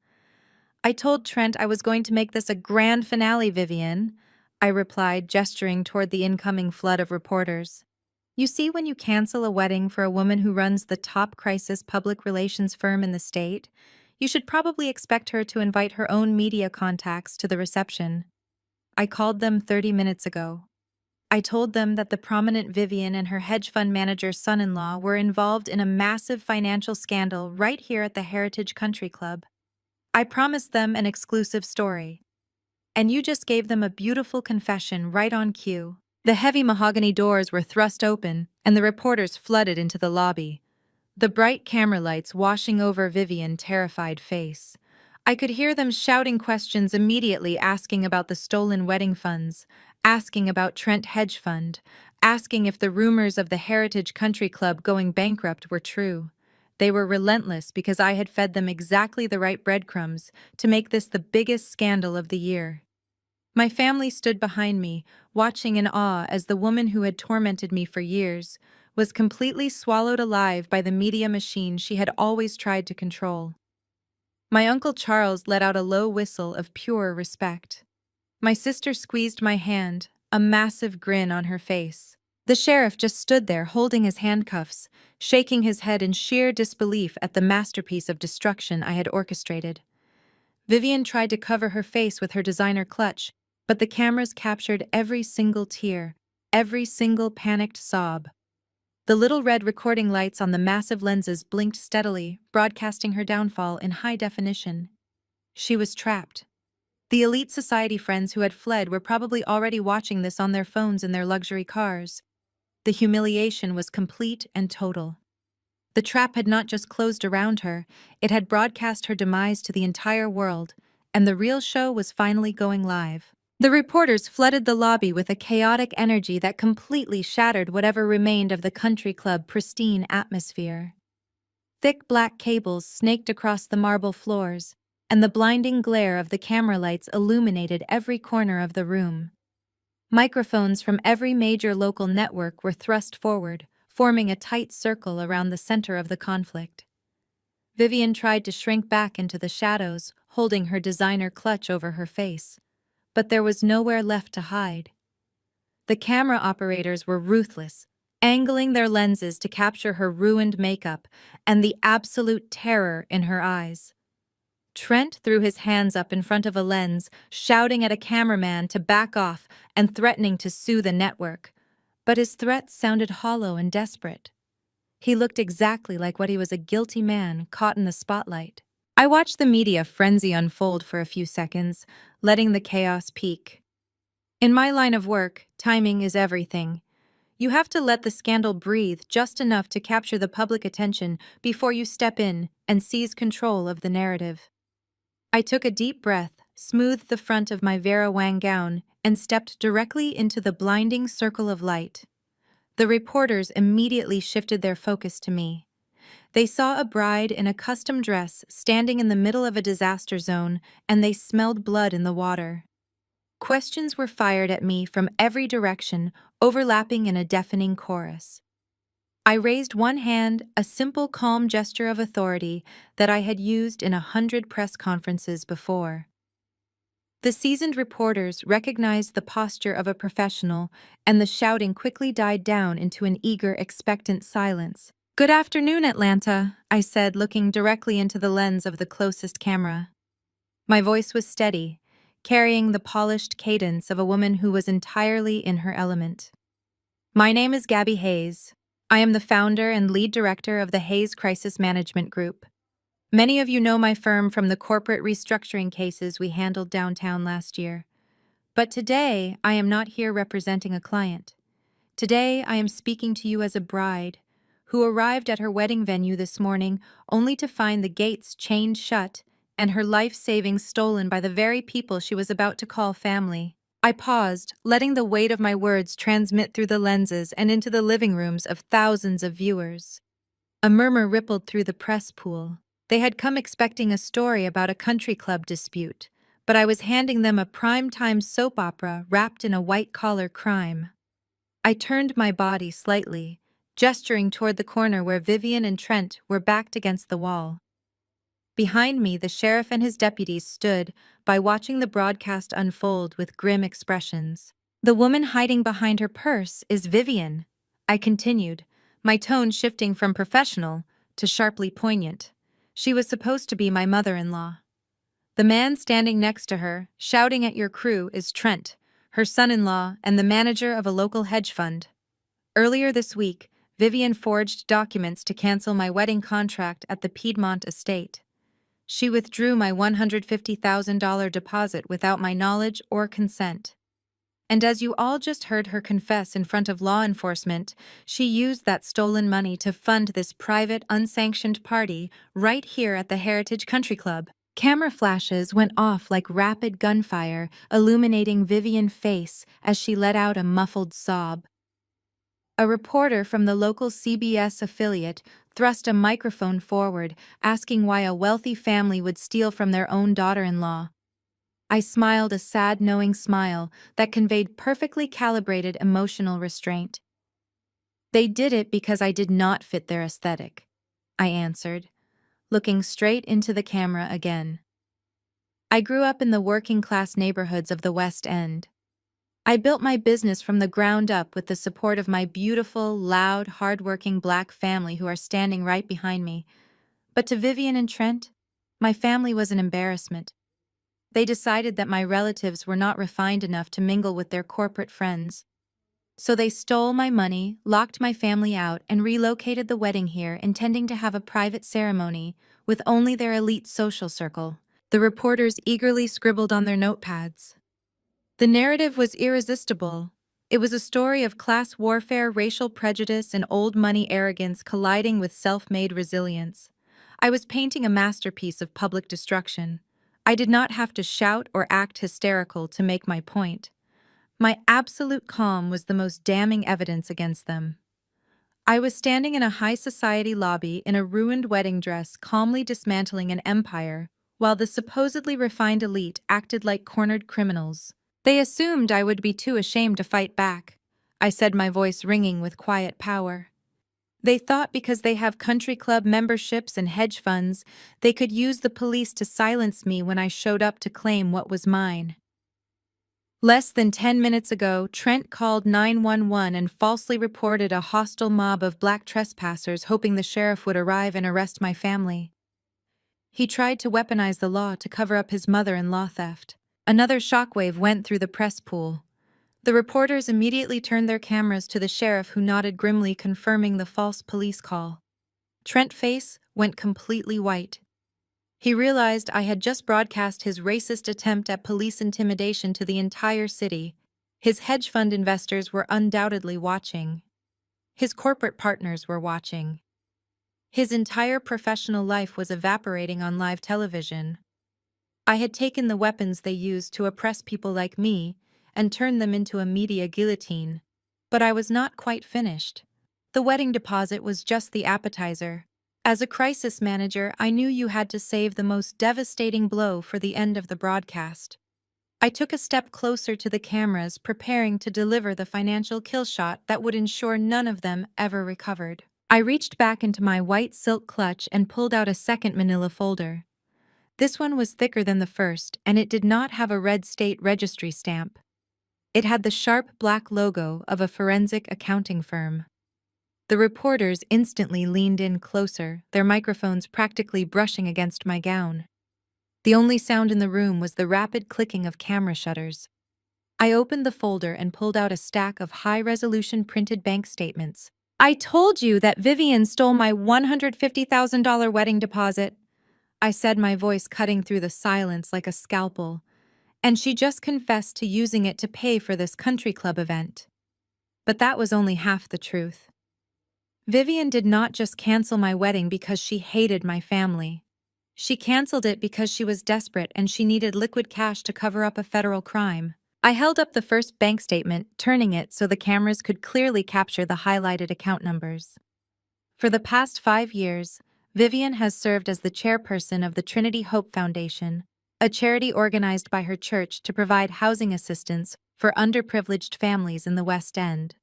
"I told Trent I was going to make this a grand finale, Vivian," I replied, gesturing toward the incoming flood of reporters. "You see, when you cancel a wedding for a woman who runs the top crisis public relations firm in the state, you should probably expect her to invite her own media contacts to the reception. I called them 30 minutes ago. I told them that the prominent Vivian and her hedge fund manager's son-in-law were involved in a massive financial scandal right here at the Heritage Country Club. I promised them an exclusive story. And you just gave them a beautiful confession right on cue." The heavy mahogany doors were thrust open, and the reporters flooded into the lobby, the bright camera lights washing over Vivian's terrified face. I could hear them shouting questions immediately, asking about the stolen wedding funds, asking about Trent Hedge Fund, asking if the rumors of the Heritage Country Club going bankrupt were true. They were relentless because I had fed them exactly the right breadcrumbs to make this the biggest scandal of the year. My family stood behind me, watching in awe as the woman who had tormented me for years was completely swallowed alive by the media machine she had always tried to control. My Uncle Charles let out a low whistle of pure respect. My sister squeezed my hand, a massive grin on her face. The sheriff just stood there holding his handcuffs, shaking his head in sheer disbelief at the masterpiece of destruction I had orchestrated. Vivian tried to cover her face with her designer clutch, but the cameras captured every single tear, every single panicked sob. The little red recording lights on the massive lenses blinked steadily, broadcasting her downfall in high definition. She was trapped. The elite society friends who had fled were probably already watching this on their phones in their luxury cars. The humiliation was complete and total. The trap had not just closed around her, it had broadcast her demise to the entire world, and the real show was finally going live. The reporters flooded the lobby with a chaotic energy that completely shattered whatever remained of the country club pristine atmosphere. Thick black cables snaked across the marble floors, and the blinding glare of the camera lights illuminated every corner of the room. Microphones from every major local network were thrust forward, forming a tight circle around the center of the conflict. Vivian tried to shrink back into the shadows, holding her designer clutch over her face, but there was nowhere left to hide. The camera operators were ruthless, angling their lenses to capture her ruined makeup and the absolute terror in her eyes. Trent threw his hands up in front of a lens, shouting at a cameraman to back off and threatening to sue the network. But his threats sounded hollow and desperate. He looked exactly like what he was, a guilty man caught in the spotlight. I watched the media frenzy unfold for a few seconds, letting the chaos peak. In my line of work, timing is everything. You have to let the scandal breathe just enough to capture the public attention before you step in and seize control of the narrative. I took a deep breath, smoothed the front of my Vera Wang gown, and stepped directly into the blinding circle of light. The reporters immediately shifted their focus to me. They saw a bride in a custom dress standing in the middle of a disaster zone, and they smelled blood in the water. Questions were fired at me from every direction, overlapping in a deafening chorus. I raised one hand, a simple, calm gesture of authority that I had used in 100 press conferences before. The seasoned reporters recognized the posture of a professional, and the shouting quickly died down into an eager, expectant silence. "Good afternoon, Atlanta," I said, looking directly into the lens of the closest camera. My voice was steady, carrying the polished cadence of a woman who was entirely in her element. "My name is Gabby Hayes. I am the founder and lead director of the Hayes Crisis Management Group. Many of you know my firm from the corporate restructuring cases we handled downtown last year. But today, I am not here representing a client. Today, I am speaking to you as a bride who arrived at her wedding venue this morning only to find the gates chained shut and her life savings stolen by the very people she was about to call family." I paused, letting the weight of my words transmit through the lenses and into the living rooms of thousands of viewers. A murmur rippled through the press pool. They had come expecting a story about a country club dispute, but I was handing them a prime-time soap opera wrapped in a white-collar crime. I turned my body slightly, gesturing toward the corner where Vivian and Trent were backed against the wall. Behind me, the sheriff and his deputies stood by, watching the broadcast unfold with grim expressions. "The woman hiding behind her purse is Vivian," I continued, my tone shifting from professional to sharply poignant. "She was supposed to be my mother-in-law. The man standing next to her, shouting at your crew, is Trent, her son-in-law and the manager of a local hedge fund. Earlier this week, Vivian forged documents to cancel my wedding contract at the Piedmont estate. She withdrew my $150,000 deposit without my knowledge or consent. And as you all just heard her confess in front of law enforcement, she used that stolen money to fund this private, unsanctioned party right here at the Heritage Country Club." Camera flashes went off like rapid gunfire, illuminating Vivian's face as she let out a muffled sob. A reporter from the local CBS affiliate thrust a microphone forward, asking why a wealthy family would steal from their own daughter-in-law. I smiled a sad, knowing smile that conveyed perfectly calibrated emotional restraint. "They did it because I did not fit their aesthetic," I answered, looking straight into the camera again. "I grew up in the working-class neighborhoods of the West End. I built my business from the ground up with the support of my beautiful, loud, hard-working Black family who are standing right behind me. But to Vivian and Trent, my family was an embarrassment. They decided that my relatives were not refined enough to mingle with their corporate friends. So they stole my money, locked my family out, and relocated the wedding here, intending to have a private ceremony with only their elite social circle." The reporters eagerly scribbled on their notepads. The narrative was irresistible. It was a story of class warfare, racial prejudice, and old money arrogance colliding with self-made resilience. I was painting a masterpiece of public destruction. I did not have to shout or act hysterical to make my point. My absolute calm was the most damning evidence against them. I was standing in a high society lobby in a ruined wedding dress, calmly dismantling an empire, while the supposedly refined elite acted like cornered criminals. They assumed I would be too ashamed to fight back. I said, my voice ringing with quiet power. They thought because they have country club memberships and hedge funds, they could use the police to silence me when I showed up to claim what was mine. Less than 10 minutes ago, Trent called 911 and falsely reported a hostile mob of Black trespassers, hoping the sheriff would arrive and arrest my family. He tried to weaponize the law to cover up his mother-in-law theft. Another shockwave went through the press pool. The reporters immediately turned their cameras to the sheriff, who nodded grimly, confirming the false police call. Trent's face went completely white. He realized I had just broadcast his racist attempt at police intimidation to the entire city. His hedge fund investors were undoubtedly watching. His corporate partners were watching. His entire professional life was evaporating on live television. I had taken the weapons they used to oppress people like me and turned them into a media guillotine. But I was not quite finished. The wedding deposit was just the appetizer. As a crisis manager, I knew you had to save the most devastating blow for the end of the broadcast. I took a step closer to the cameras, preparing to deliver the financial kill shot that would ensure none of them ever recovered. I reached back into my white silk clutch and pulled out a second manila folder. This one was thicker than the first, and it did not have a red state registry stamp. It had the sharp black logo of a forensic accounting firm. The reporters instantly leaned in closer, their microphones practically brushing against my gown. The only sound in the room was the rapid clicking of camera shutters. I opened the folder and pulled out a stack of high-resolution printed bank statements. "I told you that Vivian stole my $150,000 wedding deposit," I said, my voice cutting through the silence like a scalpel. "And she just confessed to using it to pay for this country club event." But that was only half the truth. Vivian did not just cancel my wedding because she hated my family. She canceled it because she was desperate and she needed liquid cash to cover up a federal crime. I held up the first bank statement, turning it so the cameras could clearly capture the highlighted account numbers. For the past 5 years, Vivian has served as the chairperson of the Trinity Hope Foundation, a charity organized by her church to provide housing assistance for underprivileged families in the West End,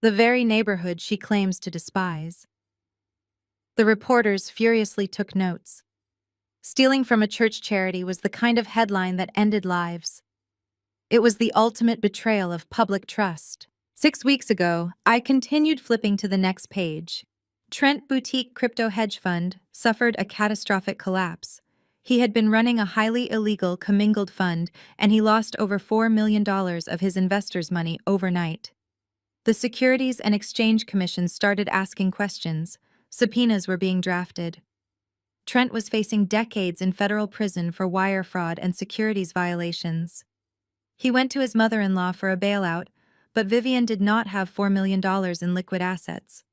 the very neighborhood she claims to despise. The reporters furiously took notes. Stealing from a church charity was the kind of headline that ended lives. It was the ultimate betrayal of public trust. 6 weeks ago, I continued flipping to the next page. Trent Boutique Crypto Hedge Fund suffered a catastrophic collapse. He had been running a highly illegal commingled fund, and he lost over $4 million of his investors' money overnight. The Securities and Exchange Commission started asking questions. Subpoenas were being drafted. Trent was facing decades in federal prison for wire fraud and securities violations. He went to his mother-in-law for a bailout, but Vivian did not have $4 million in liquid assets.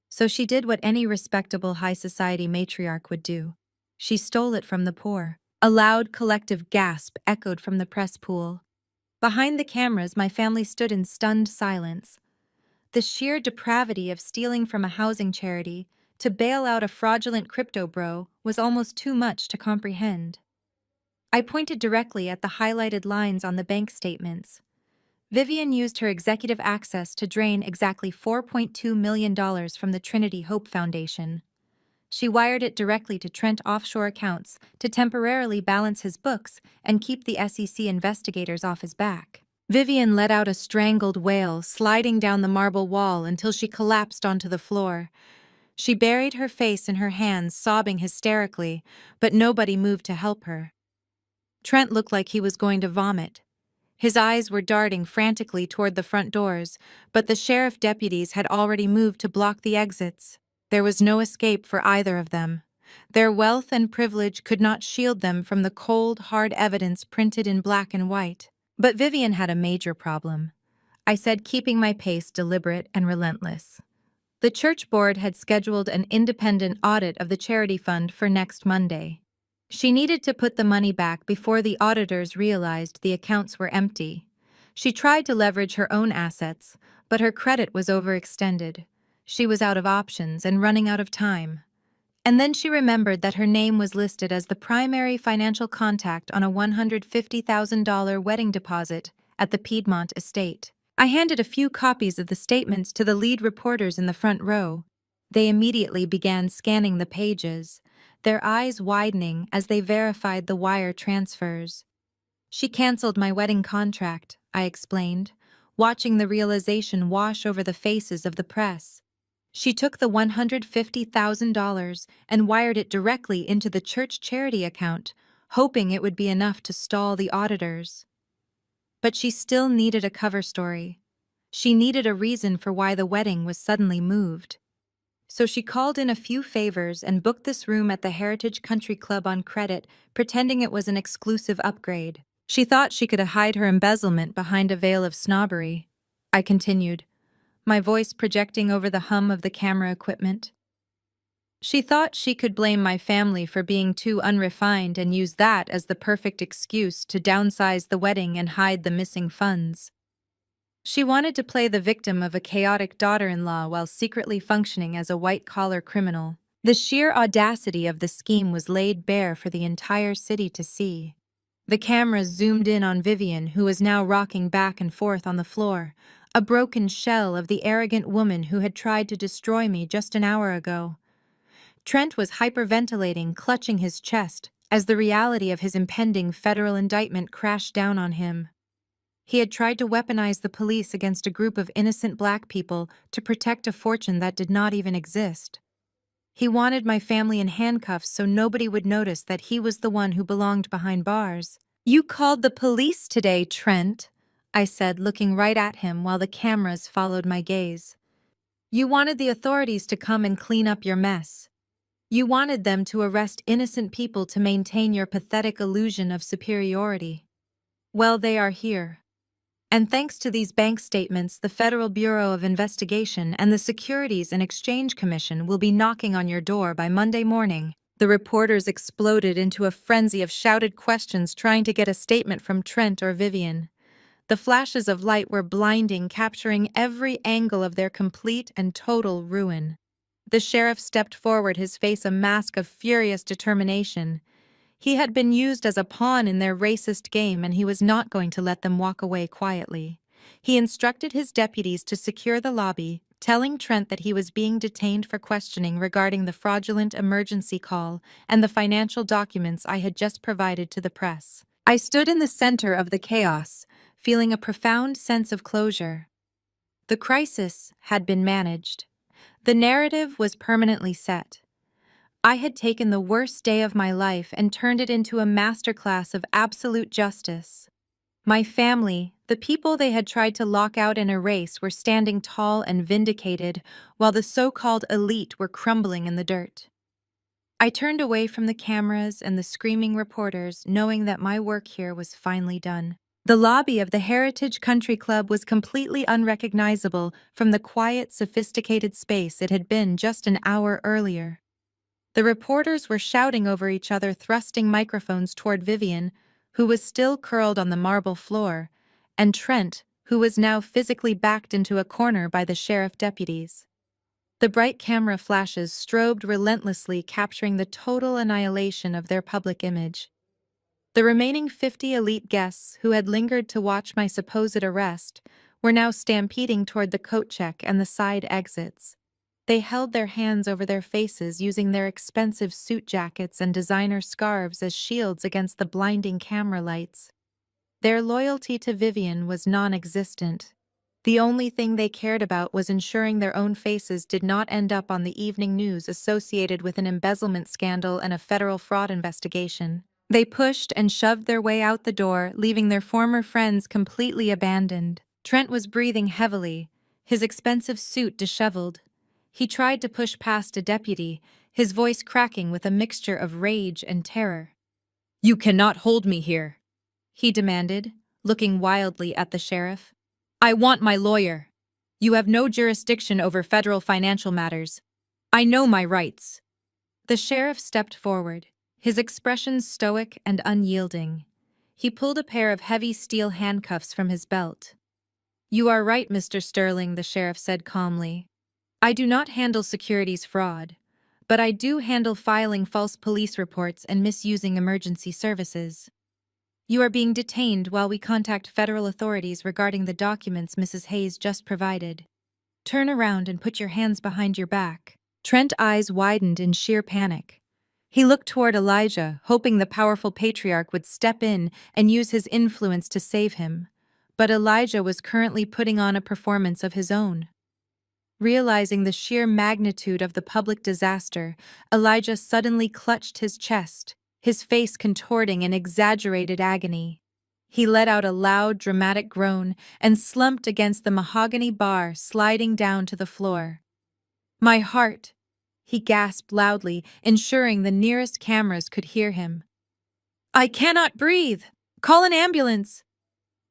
So she did what any respectable high society matriarch would do. She stole it from the poor. A loud collective gasp echoed from the press pool. Behind the cameras, my family stood in stunned silence. The sheer depravity of stealing from a housing charity to bail out a fraudulent crypto bro was almost too much to comprehend. I pointed directly at the highlighted lines on the bank statements. Vivian used her executive access to drain exactly $4.2 million from the Trinity Hope Foundation. She wired it directly to Trent offshore accounts to temporarily balance his books and keep the SEC investigators off his back. Vivian let out a strangled wail, sliding down the marble wall until she collapsed onto the floor. She buried her face in her hands, sobbing hysterically, but nobody moved to help her. Trent looked like he was going to vomit. His eyes were darting frantically toward the front doors, but the sheriff deputies had already moved to block the exits. There was no escape for either of them. Their wealth and privilege could not shield them from the cold, hard evidence printed in black and white. But Vivian had a major problem, I said, keeping my pace deliberate and relentless. The church board had scheduled an independent audit of the charity fund for next Monday. She needed to put the money back before the auditors realized the accounts were empty. She tried to leverage her own assets, but her credit was overextended. She was out of options and running out of time. And then she remembered that her name was listed as the primary financial contact on a $150,000 wedding deposit at the Piedmont estate. I handed a few copies of the statements to the lead reporters in the front row. They immediately began scanning the pages, their eyes widening as they verified the wire transfers. "She canceled my wedding contract," I explained, watching the realization wash over the faces of the press. "She took the $150,000 and wired it directly into the church charity account, hoping it would be enough to stall the auditors." But she still needed a cover story. She needed a reason for why the wedding was suddenly moved. So she called in a few favors and booked this room at the Heritage Country Club on credit, pretending it was an exclusive upgrade. She thought she could hide her embezzlement behind a veil of snobbery. I continued, my voice projecting over the hum of the camera equipment. She thought she could blame my family for being too unrefined and use that as the perfect excuse to downsize the wedding and hide the missing funds. She wanted to play the victim of a chaotic daughter-in-law while secretly functioning as a white-collar criminal. The sheer audacity of the scheme was laid bare for the entire city to see. The cameras zoomed in on Vivian, who was now rocking back and forth on the floor, a broken shell of the arrogant woman who had tried to destroy me just an hour ago. Trent was hyperventilating, clutching his chest, as the reality of his impending federal indictment crashed down on him. He had tried to weaponize the police against a group of innocent black people to protect a fortune that did not even exist. He wanted my family in handcuffs so nobody would notice that he was the one who belonged behind bars. "You called the police today, Trent," I said, looking right at him while the cameras followed my gaze. "You wanted the authorities to come and clean up your mess. You wanted them to arrest innocent people to maintain your pathetic illusion of superiority. Well, they are here. And thanks to these bank statements, the Federal Bureau of Investigation and the Securities and Exchange Commission will be knocking on your door by Monday morning." The reporters exploded into a frenzy of shouted questions trying to get a statement from Trent or Vivian. The flashes of light were blinding, capturing every angle of their complete and total ruin. The sheriff stepped forward, his face a mask of furious determination. He had been used as a pawn in their racist game, and he was not going to let them walk away quietly. He instructed his deputies to secure the lobby, telling Trent that he was being detained for questioning regarding the fraudulent emergency call and the financial documents I had just provided to the press. I stood in the center of the chaos, feeling a profound sense of closure. The crisis had been managed. The narrative was permanently set. I had taken the worst day of my life and turned it into a masterclass of absolute justice. My family, the people they had tried to lock out and erase, were standing tall and vindicated, while the so-called elite were crumbling in the dirt. I turned away from the cameras and the screaming reporters, knowing that my work here was finally done. The lobby of the Heritage Country Club was completely unrecognizable from the quiet, sophisticated space it had been just an hour earlier. The reporters were shouting over each other, thrusting microphones toward Vivian, who was still curled on the marble floor, and Trent, who was now physically backed into a corner by the sheriff deputies. The bright camera flashes strobed relentlessly, capturing the total annihilation of their public image. The remaining 50 elite guests who had lingered to watch my supposed arrest were now stampeding toward the coat check and the side exits. They held their hands over their faces, using their expensive suit jackets and designer scarves as shields against the blinding camera lights. Their loyalty to Vivian was non-existent. The only thing they cared about was ensuring their own faces did not end up on the evening news associated with an embezzlement scandal and a federal fraud investigation. They pushed and shoved their way out the door, leaving their former friends completely abandoned. Trent was breathing heavily, his expensive suit disheveled. He tried to push past a deputy, his voice cracking with a mixture of rage and terror. "You cannot hold me here," he demanded, looking wildly at the sheriff. "I want my lawyer. You have no jurisdiction over federal financial matters. I know my rights." The sheriff stepped forward, his expression stoic and unyielding. He pulled a pair of heavy steel handcuffs from his belt. "You are right, Mr. Sterling," the sheriff said calmly. "I do not handle securities fraud, but I do handle filing false police reports and misusing emergency services. You are being detained while we contact federal authorities regarding the documents Mrs. Hayes just provided. Turn around and put your hands behind your back." Trent's eyes widened in sheer panic. He looked toward Elijah, hoping the powerful patriarch would step in and use his influence to save him. But Elijah was currently putting on a performance of his own. Realizing the sheer magnitude of the public disaster, Elijah suddenly clutched his chest, his face contorting in exaggerated agony. He let out a loud, dramatic groan and slumped against the mahogany bar, sliding down to the floor. "My heart!" he gasped loudly, ensuring the nearest cameras could hear him. "I cannot breathe! Call an ambulance!"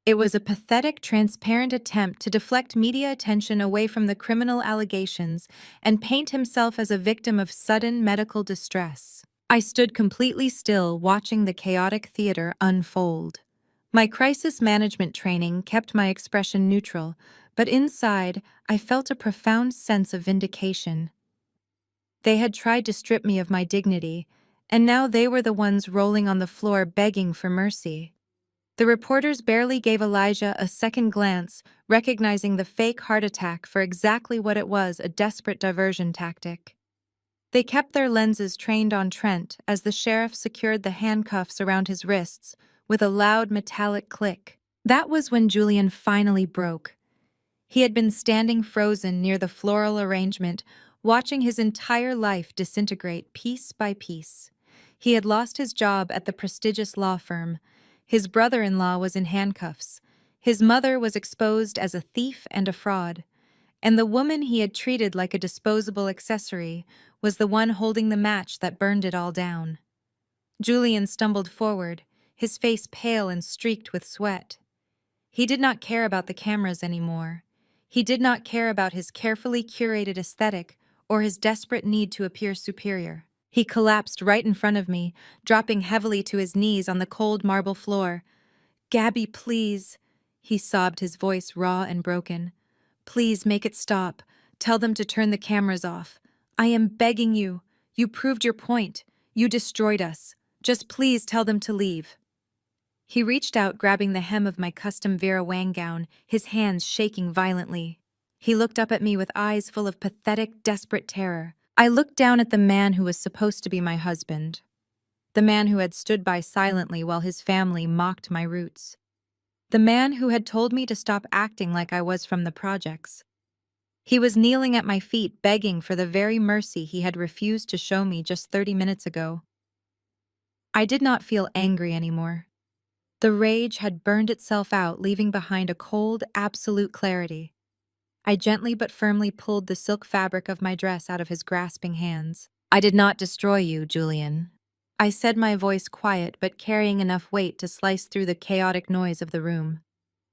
It was a pathetic, transparent attempt to deflect media attention away from the criminal allegations and paint himself as a victim of sudden medical distress. I stood completely still, watching the chaotic theater unfold. My crisis management training kept my expression neutral, but inside, I felt a profound sense of vindication. They had tried to strip me of my dignity, and now they were the ones rolling on the floor begging for mercy. The reporters barely gave Elijah a second glance, recognizing the fake heart attack for exactly what it was, a desperate diversion tactic. They kept their lenses trained on Trent as the sheriff secured the handcuffs around his wrists with a loud metallic click. That was when Julian finally broke. He had been standing frozen near the floral arrangement, watching his entire life disintegrate piece by piece. He had lost his job at the prestigious law firm. His brother-in-law was in handcuffs. His mother was exposed as a thief and a fraud. And the woman he had treated like a disposable accessory was the one holding the match that burned it all down. Julian stumbled forward, his face pale and streaked with sweat. He did not care about the cameras anymore. He did not care about his carefully curated aesthetic or his desperate need to appear superior. He collapsed right in front of me, dropping heavily to his knees on the cold marble floor. "Gabby, please," he sobbed, his voice raw and broken. "Please make it stop. Tell them to turn the cameras off. I am begging you. You proved your point. You destroyed us. Just please tell them to leave." He reached out, grabbing the hem of my custom Vera Wang gown, his hands shaking violently. He looked up at me with eyes full of pathetic, desperate terror. I looked down at the man who was supposed to be my husband. The man who had stood by silently while his family mocked my roots. The man who had told me to stop acting like I was from the projects. He was kneeling at my feet, begging for the very mercy he had refused to show me just 30 minutes ago. I did not feel angry anymore. The rage had burned itself out, leaving behind a cold, absolute clarity. I gently but firmly pulled the silk fabric of my dress out of his grasping hands. "I did not destroy you, Julian," I said, my voice quiet but carrying enough weight to slice through the chaotic noise of the room.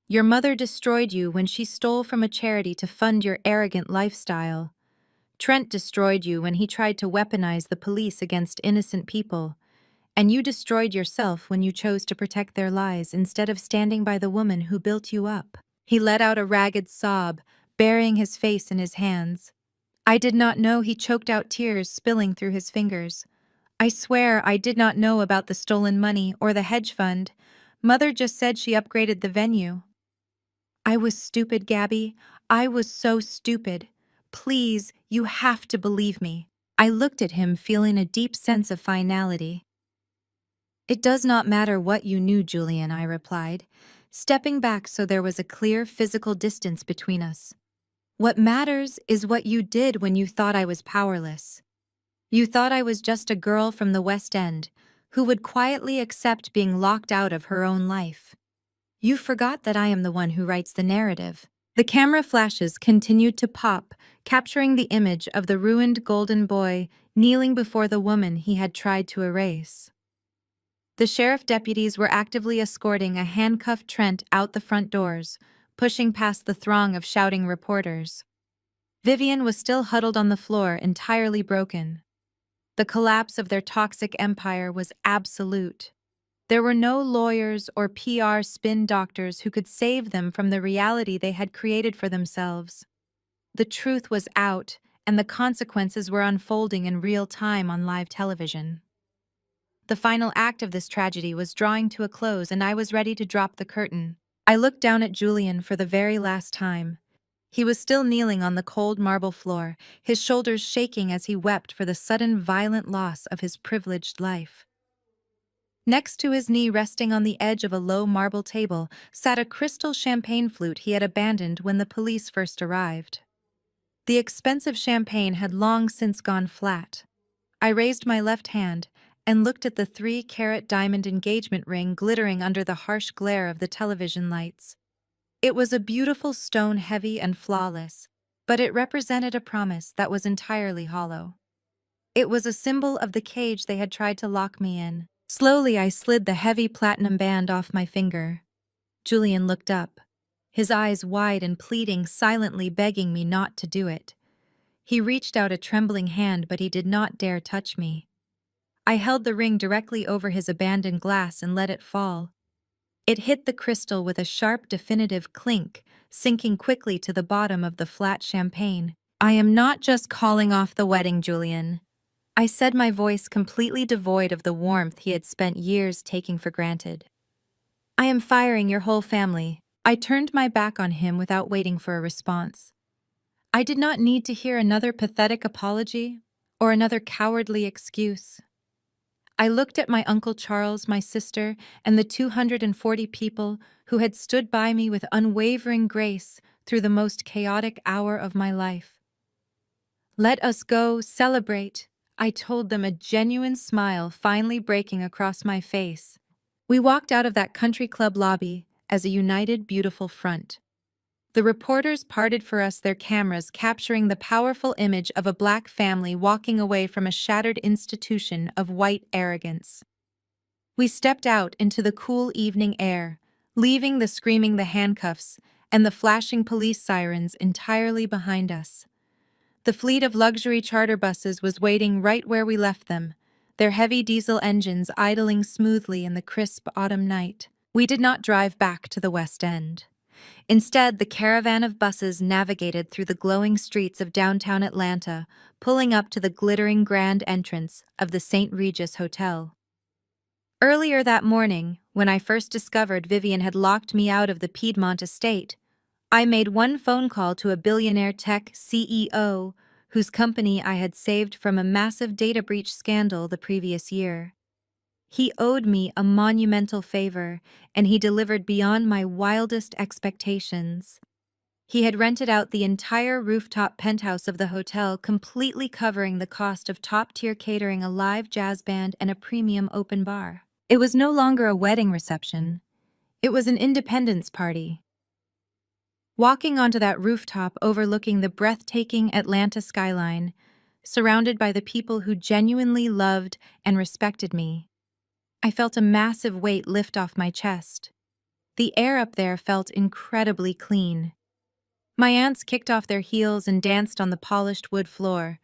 "Your mother destroyed you when she stole from a charity to fund your arrogant lifestyle. Trent destroyed you when he tried to weaponize the police against innocent people. And you destroyed yourself when you chose to protect their lies instead of standing by the woman who built you up." He let out a ragged sob, burying his face in his hands. I did not know he choked out tears spilling through his fingers. "I swear I did not know about the stolen money or the hedge fund. Mother just said she upgraded the venue." "I was stupid, Gabby. I was so stupid. Please, you have to believe me." I looked at him, feeling a deep sense of finality. "It does not matter what you knew, Julian," I replied, stepping back so there was a clear physical distance between us. "What matters is what you did when you thought I was powerless. You thought I was just a girl from the West End who would quietly accept being locked out of her own life. You forgot that I am the one who writes the narrative." The camera flashes continued to pop, capturing the image of the ruined golden boy kneeling before the woman he had tried to erase. The sheriff deputies were actively escorting a handcuffed Trent out the front doors, pushing past the throng of shouting reporters. Vivian was still huddled on the floor, entirely broken. The collapse of their toxic empire was absolute. There were no lawyers or PR spin doctors who could save them from the reality they had created for themselves. The truth was out, and the consequences were unfolding in real time on live television. The final act of this tragedy was drawing to a close, and I was ready to drop the curtain. I looked down at Julian for the very last time. He was still kneeling on the cold marble floor, his shoulders shaking as he wept for the sudden violent loss of his privileged life. Next to his knee, resting on the edge of a low marble table, sat a crystal champagne flute he had abandoned when the police first arrived. The expensive champagne had long since gone flat. I raised my left hand and looked at the 3-carat diamond engagement ring glittering under the harsh glare of the television lights. It was a beautiful stone, heavy and flawless, but it represented a promise that was entirely hollow. It was a symbol of the cage they had tried to lock me in. Slowly, I slid the heavy platinum band off my finger. Julian looked up, his eyes wide and pleading, silently begging me not to do it. He reached out a trembling hand, but he did not dare touch me. I held the ring directly over his abandoned glass and let it fall. It hit the crystal with a sharp, definitive clink, sinking quickly to the bottom of the flat champagne. I am not just calling off the wedding, Julian. I said, my voice completely devoid of the warmth he had spent years taking for granted. I am firing your whole family. I turned my back on him without waiting for a response. I did not need to hear another pathetic apology or another cowardly excuse. I looked at my Uncle Charles, my sister, and the 240 people who had stood by me with unwavering grace through the most chaotic hour of my life. Let us go celebrate, I told them, a genuine smile finally breaking across my face. We walked out of that country club lobby as a united, beautiful front. The reporters parted for us, their cameras capturing the powerful image of a black family walking away from a shattered institution of white arrogance. We stepped out into the cool evening air, leaving the screaming, the handcuffs, and the flashing police sirens entirely behind us. The fleet of luxury charter buses was waiting right where we left them, their heavy diesel engines idling smoothly in the crisp autumn night. We did not drive back to the West End. Instead, the caravan of buses navigated through the glowing streets of downtown Atlanta, pulling up to the glittering grand entrance of the St. Regis Hotel. Earlier that morning, when I first discovered Vivian had locked me out of the Piedmont estate, I made one phone call to a billionaire tech CEO whose company I had saved from a massive data breach scandal the previous year. He owed me a monumental favor, and he delivered beyond my wildest expectations. He had rented out the entire rooftop penthouse of the hotel, completely covering the cost of top-tier catering, a live jazz band, and a premium open bar. It was no longer a wedding reception. It was an independence party. Walking onto that rooftop overlooking the breathtaking Atlanta skyline, surrounded by the people who genuinely loved and respected me, I felt a massive weight lift off my chest. The air up there felt incredibly clean. My aunts kicked off their heels and danced on the polished wood floor.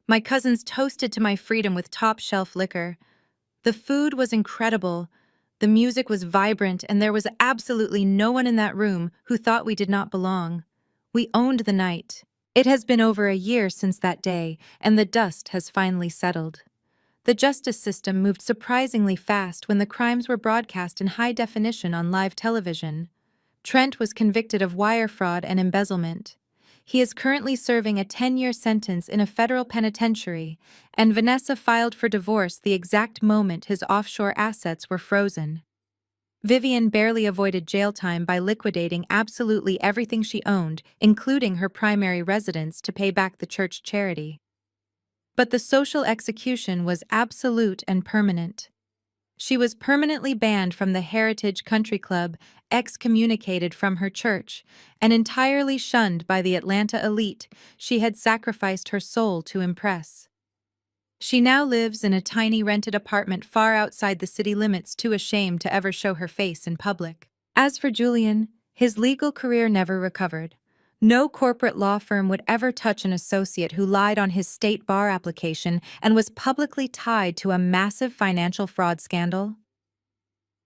My cousins toasted to my freedom with top-shelf liquor. The food was incredible, the music was vibrant, and there was absolutely no one in that room who thought we did not belong. We owned the night. It has been over a year since that day, and the dust has finally settled. The justice system moved surprisingly fast when the crimes were broadcast in high definition on live television. Trent was convicted of wire fraud and embezzlement. He is currently serving a 10-year sentence in a federal penitentiary, and Vanessa filed for divorce the exact moment his offshore assets were frozen. Vivian barely avoided jail time by liquidating absolutely everything she owned, including her primary residence, to pay back the church charity. But the social execution was absolute and permanent. She was permanently banned from the Heritage Country Club, excommunicated from her church, and entirely shunned by the Atlanta elite she had sacrificed her soul to impress. She now lives in a tiny rented apartment far outside the city limits, too ashamed to ever show her face in public. As for Julian, his legal career never recovered. No corporate law firm would ever touch an associate who lied on his state bar application and was publicly tied to a massive financial fraud scandal.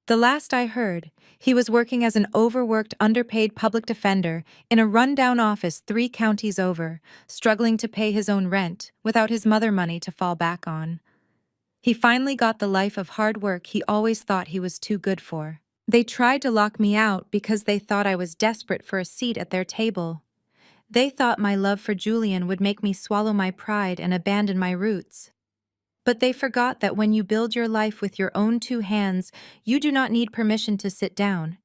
The last I heard, he was working as an overworked, underpaid public defender in a rundown office 3 counties over, struggling to pay his own rent without his mother money to fall back on. He finally got the life of hard work he always thought he was too good for. They tried to lock me out because they thought I was desperate for a seat at their table. They thought my love for Julian would make me swallow my pride and abandon my roots. But they forgot that when you build your life with your own 2 hands, you do not need permission to sit down.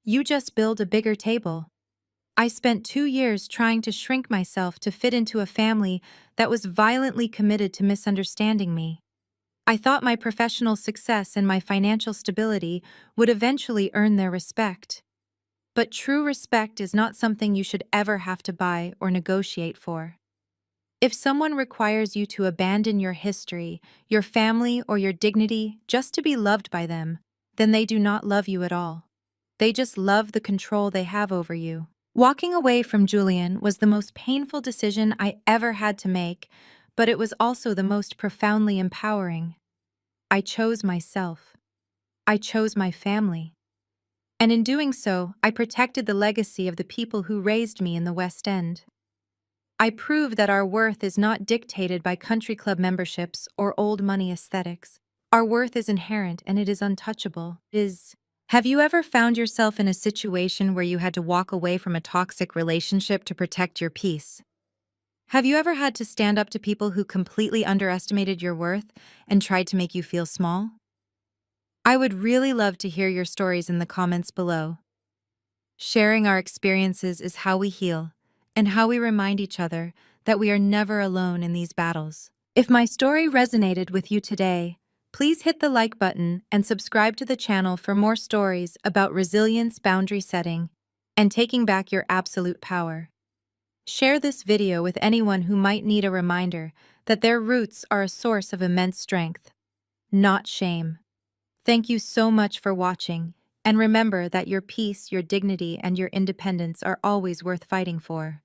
You just build a bigger table. I spent 2 years trying to shrink myself to fit into a family that was violently committed to misunderstanding me. I thought my professional success and my financial stability would eventually earn their respect. But true respect is not something you should ever have to buy or negotiate for. If someone requires you to abandon your history, your family, or your dignity just to be loved by them, then they do not love you at all. They just love the control they have over you. Walking away from Julian was the most painful decision I ever had to make, but it was also the most profoundly empowering. I chose myself. I chose my family. And in doing so, I protected the legacy of the people who raised me in the West End. I prove that our worth is not dictated by country club memberships or old money aesthetics. Our worth is inherent and it is untouchable. Have you ever found yourself in a situation where you had to walk away from a toxic relationship to protect your peace? Have you ever had to stand up to people who completely underestimated your worth and tried to make you feel small? I would really love to hear your stories in the comments below. Sharing our experiences is how we heal and how we remind each other that we are never alone in these battles. If my story resonated with you today, please hit the like button and subscribe to the channel for more stories about resilience, boundary setting, and taking back your absolute power. Share this video with anyone who might need a reminder that their roots are a source of immense strength, not shame. Thank you so much for watching, and remember that your peace, your dignity, and your independence are always worth fighting for.